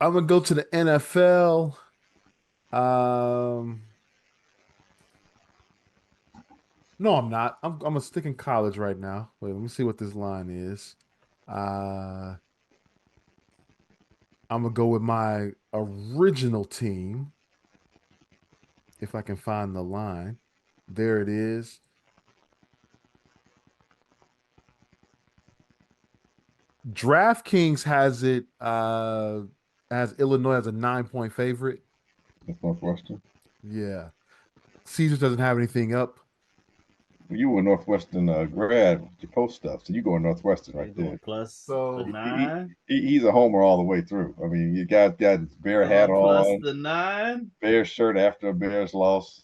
[SPEAKER 1] I'm gonna go to the NFL. Um, no, I'm not. I'm gonna stick in college right now. Wait, let me see what this line is. Uh, I'm gonna go with my original team if I can find the line. There it is. DraftKings has Illinois as a 9-point favorite.
[SPEAKER 2] That's Northwestern.
[SPEAKER 1] Yeah. Caesars doesn't have anything up.
[SPEAKER 2] Well, you were a Northwestern grad with your post stuff, so you going Northwestern
[SPEAKER 3] They
[SPEAKER 2] right
[SPEAKER 3] going
[SPEAKER 2] there.
[SPEAKER 3] plus the
[SPEAKER 1] So
[SPEAKER 3] nine.
[SPEAKER 2] He's a homer all the way through. I mean, you got his bear hat
[SPEAKER 3] Going plus
[SPEAKER 2] on,
[SPEAKER 3] the nine.
[SPEAKER 2] Bears shirt after a Bears loss.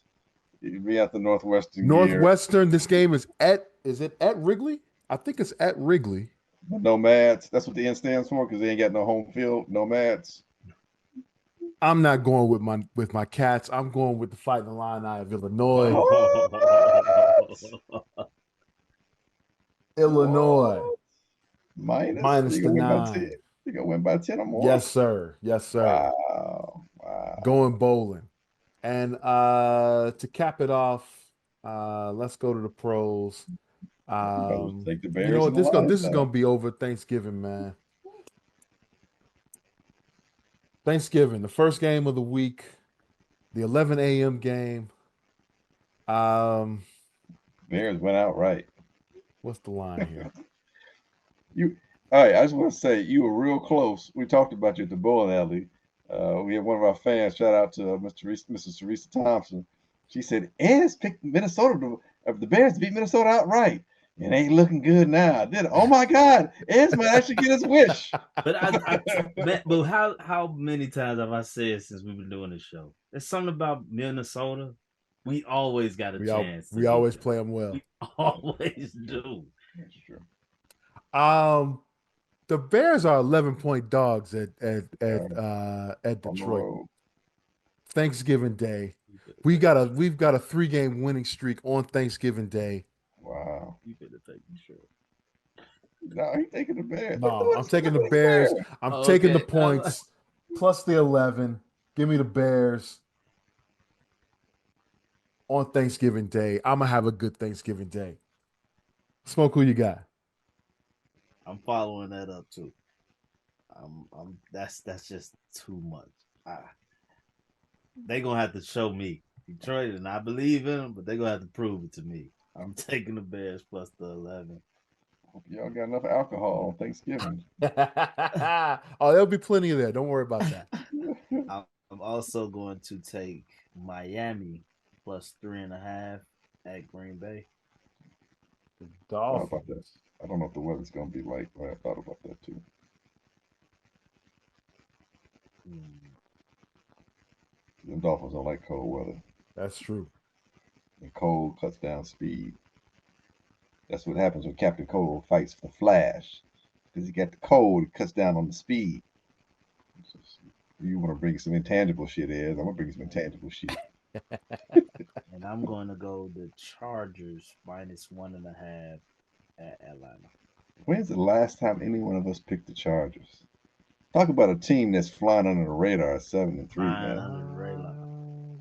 [SPEAKER 2] You be at the Northwestern gear.
[SPEAKER 1] Northwestern, this game is it at Wrigley? I think it's at Wrigley.
[SPEAKER 2] Nomads. That's what the N stands for because they ain't got no home field. Nomads.
[SPEAKER 1] I'm not going with my cats. I'm going with the Fighting Illini of Illinois.
[SPEAKER 2] What?
[SPEAKER 1] Illinois
[SPEAKER 2] What? Minus?
[SPEAKER 1] minus
[SPEAKER 2] You
[SPEAKER 1] the
[SPEAKER 2] gonna win by 10?
[SPEAKER 1] 9.
[SPEAKER 2] You gonna win by 10 or more?
[SPEAKER 1] Yes, sir. Yes, sir.
[SPEAKER 2] Wow. Wow.
[SPEAKER 1] Going bowling. And to cap it off, let's go to the pros.
[SPEAKER 2] You might as well take the
[SPEAKER 1] You know
[SPEAKER 2] Bears
[SPEAKER 1] what?
[SPEAKER 2] and the Lions
[SPEAKER 1] This is
[SPEAKER 2] now.
[SPEAKER 1] gonna be over Thanksgiving, man. Thanksgiving, the first game of the week, the 11 a.m. game. Um,
[SPEAKER 2] Bears went out right.
[SPEAKER 1] what's the line here?
[SPEAKER 2] You, all right. I just want to say you were real close. We talked about you at the bowling alley. We had one of our fans. Shout out to Mrs. Teresa Thompson. She said Ed picked Minnesota of the Bears to beat Minnesota outright. It ain't looking good now. Did it? Oh my God, Ed might actually get his wish.
[SPEAKER 3] But how many times have I said since we've been doing this show? There's something about Minnesota. We always got a chance to
[SPEAKER 1] We
[SPEAKER 3] beat
[SPEAKER 1] always
[SPEAKER 3] them.
[SPEAKER 1] play them well.
[SPEAKER 3] We always do.
[SPEAKER 2] That's true.
[SPEAKER 1] Um, the Bears are 11-point dogs at
[SPEAKER 2] On the
[SPEAKER 1] Detroit.
[SPEAKER 2] road.
[SPEAKER 1] Thanksgiving Day. We've got a 3-game winning streak on Thanksgiving Day.
[SPEAKER 2] Wow.
[SPEAKER 3] You better take the shirt.
[SPEAKER 2] No, he taking the Bears.
[SPEAKER 1] No, I'm taking the
[SPEAKER 2] Look at
[SPEAKER 1] Bears.
[SPEAKER 2] Bears.
[SPEAKER 1] I'm
[SPEAKER 3] Oh,
[SPEAKER 1] taking the
[SPEAKER 3] okay.
[SPEAKER 1] points plus the 11. Give me the Bears on Thanksgiving Day. I'm gonna have a good Thanksgiving Day. Smoke, who you got?
[SPEAKER 3] I'm following that up too. That's just too much. They gonna have to show me Detroit, and I believe in them, but they gonna have to prove it to me. I'm taking the Bears plus the 11.
[SPEAKER 2] Hope y'all got enough alcohol on Thanksgiving.
[SPEAKER 1] Oh, there'll be plenty of that. Don't worry about that.
[SPEAKER 3] I'm also going to take Miami plus 3.5 at Green Bay.
[SPEAKER 2] Thought about that. I don't know what the weather's gonna be like, but I thought about that too. The Dolphins don't like cold weather.
[SPEAKER 1] That's true.
[SPEAKER 2] And cold cuts down speed. That's what happens when Captain Cold fights for Flash. Because he got the cold, it cuts down on the speed. So you want to bring some intangible shit, I'm going to bring some intangible shit.
[SPEAKER 3] And I'm going to go the Chargers minus 1.5 at Atlanta.
[SPEAKER 2] When's the last time any one of us picked the Chargers? Talk about a team that's flying under the radar, 7-3,
[SPEAKER 3] Flying
[SPEAKER 2] man.
[SPEAKER 3] under the radar.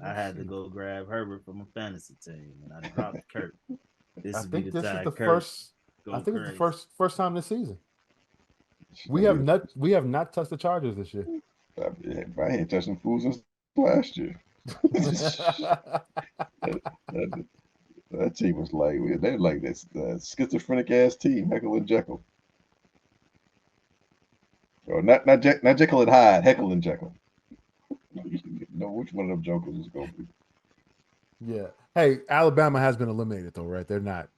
[SPEAKER 3] I had to go grab Herbert from a fantasy team, and I dropped Kirk.
[SPEAKER 1] I think this is the first. I think it's the first time this season. We have not touched the Chargers this year.
[SPEAKER 2] I ain't touched them fools since last year. That team was like they're like this schizophrenic ass team, Heckle and Jekyll. Or not Jekyll and Hyde, Heckle and Jekyll. You know which one of them jokers is gonna be.
[SPEAKER 1] Yeah. Hey, Alabama has been eliminated though, right? They're not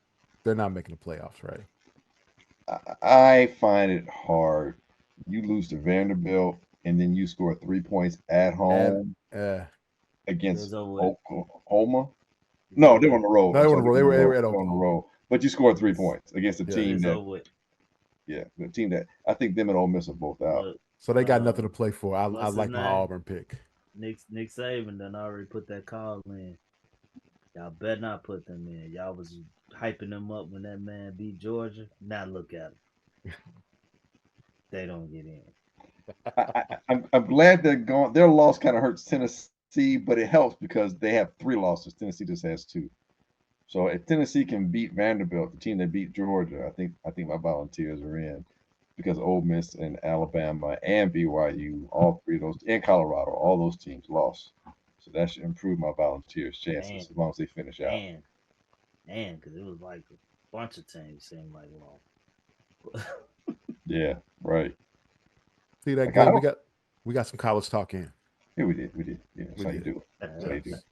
[SPEAKER 1] making the playoffs, right?
[SPEAKER 2] I find it hard. You lose to Vanderbilt and then you score 3 points at home against Oklahoma. No, they were on the road.
[SPEAKER 1] No, they were at
[SPEAKER 2] on the road. But you scored 3 points against a team that the team that I think them and Ole Miss are both out.
[SPEAKER 1] So they got nothing to play for. I like my Auburn pick.
[SPEAKER 3] Nick Saban done already put that call in. Y'all better not put them in. Y'all was hyping them up when that man beat Georgia. Now look at them. They don't get in.
[SPEAKER 2] I'm glad they're gone. Their loss kind of hurts Tennessee, but it helps because they have 3 losses. Tennessee just has 2. So if Tennessee can beat Vanderbilt, the team that beat Georgia, I think my Volunteers are in because Ole Miss and Alabama and BYU, all 3 of those, and Colorado, all those teams lost. So that should improve my Volunteers' chances as long as they finish out.
[SPEAKER 3] And because it was like a bunch of teams seemed like long.
[SPEAKER 2] Yeah, right.
[SPEAKER 1] See that game? We got some college talk in.
[SPEAKER 2] Yeah, we did. Yeah, that's how you do it. That's how you do it.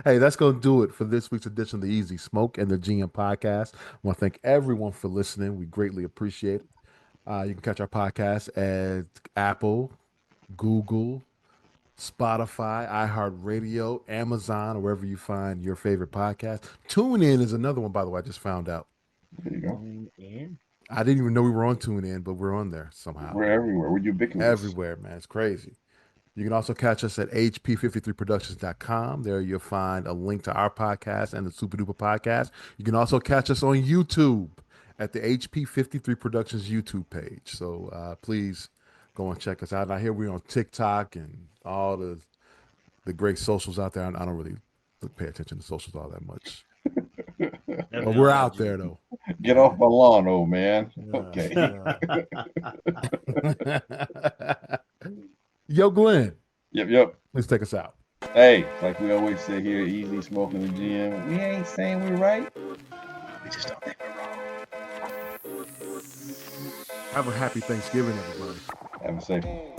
[SPEAKER 1] Hey, that's going to do it for this week's edition of the Easy Smoke and the GM podcast. I want to thank everyone for listening. We greatly appreciate it. You can catch our podcast at Apple, Google, Spotify, iHeartRadio, Amazon, or wherever you find your favorite podcast. TuneIn is another one, by the way, I just found out.
[SPEAKER 2] There you go.
[SPEAKER 1] I didn't even know we were on TuneIn, but we're on there somehow.
[SPEAKER 2] We're everywhere. We're ubiquitous.
[SPEAKER 1] Everywhere, man. It's crazy. You can also catch us at hp53productions.com. There you'll find a link to our podcast and the Super Duper podcast. You can also catch us on YouTube at the HP53 Productions YouTube page. So please go and check us out. Now here we're on TikTok and all the great socials out there. I don't really pay attention to socials all that much. But we're out there though.
[SPEAKER 2] Get off my lawn, old man. Okay.
[SPEAKER 1] Yo, Glenn.
[SPEAKER 2] Yep.
[SPEAKER 1] Please take us out.
[SPEAKER 2] Hey, like we always say here, Easy Smoking the GM. We ain't saying we're right. We just don't think we're wrong.
[SPEAKER 1] Have a happy Thanksgiving, everybody.
[SPEAKER 2] Have a safe one.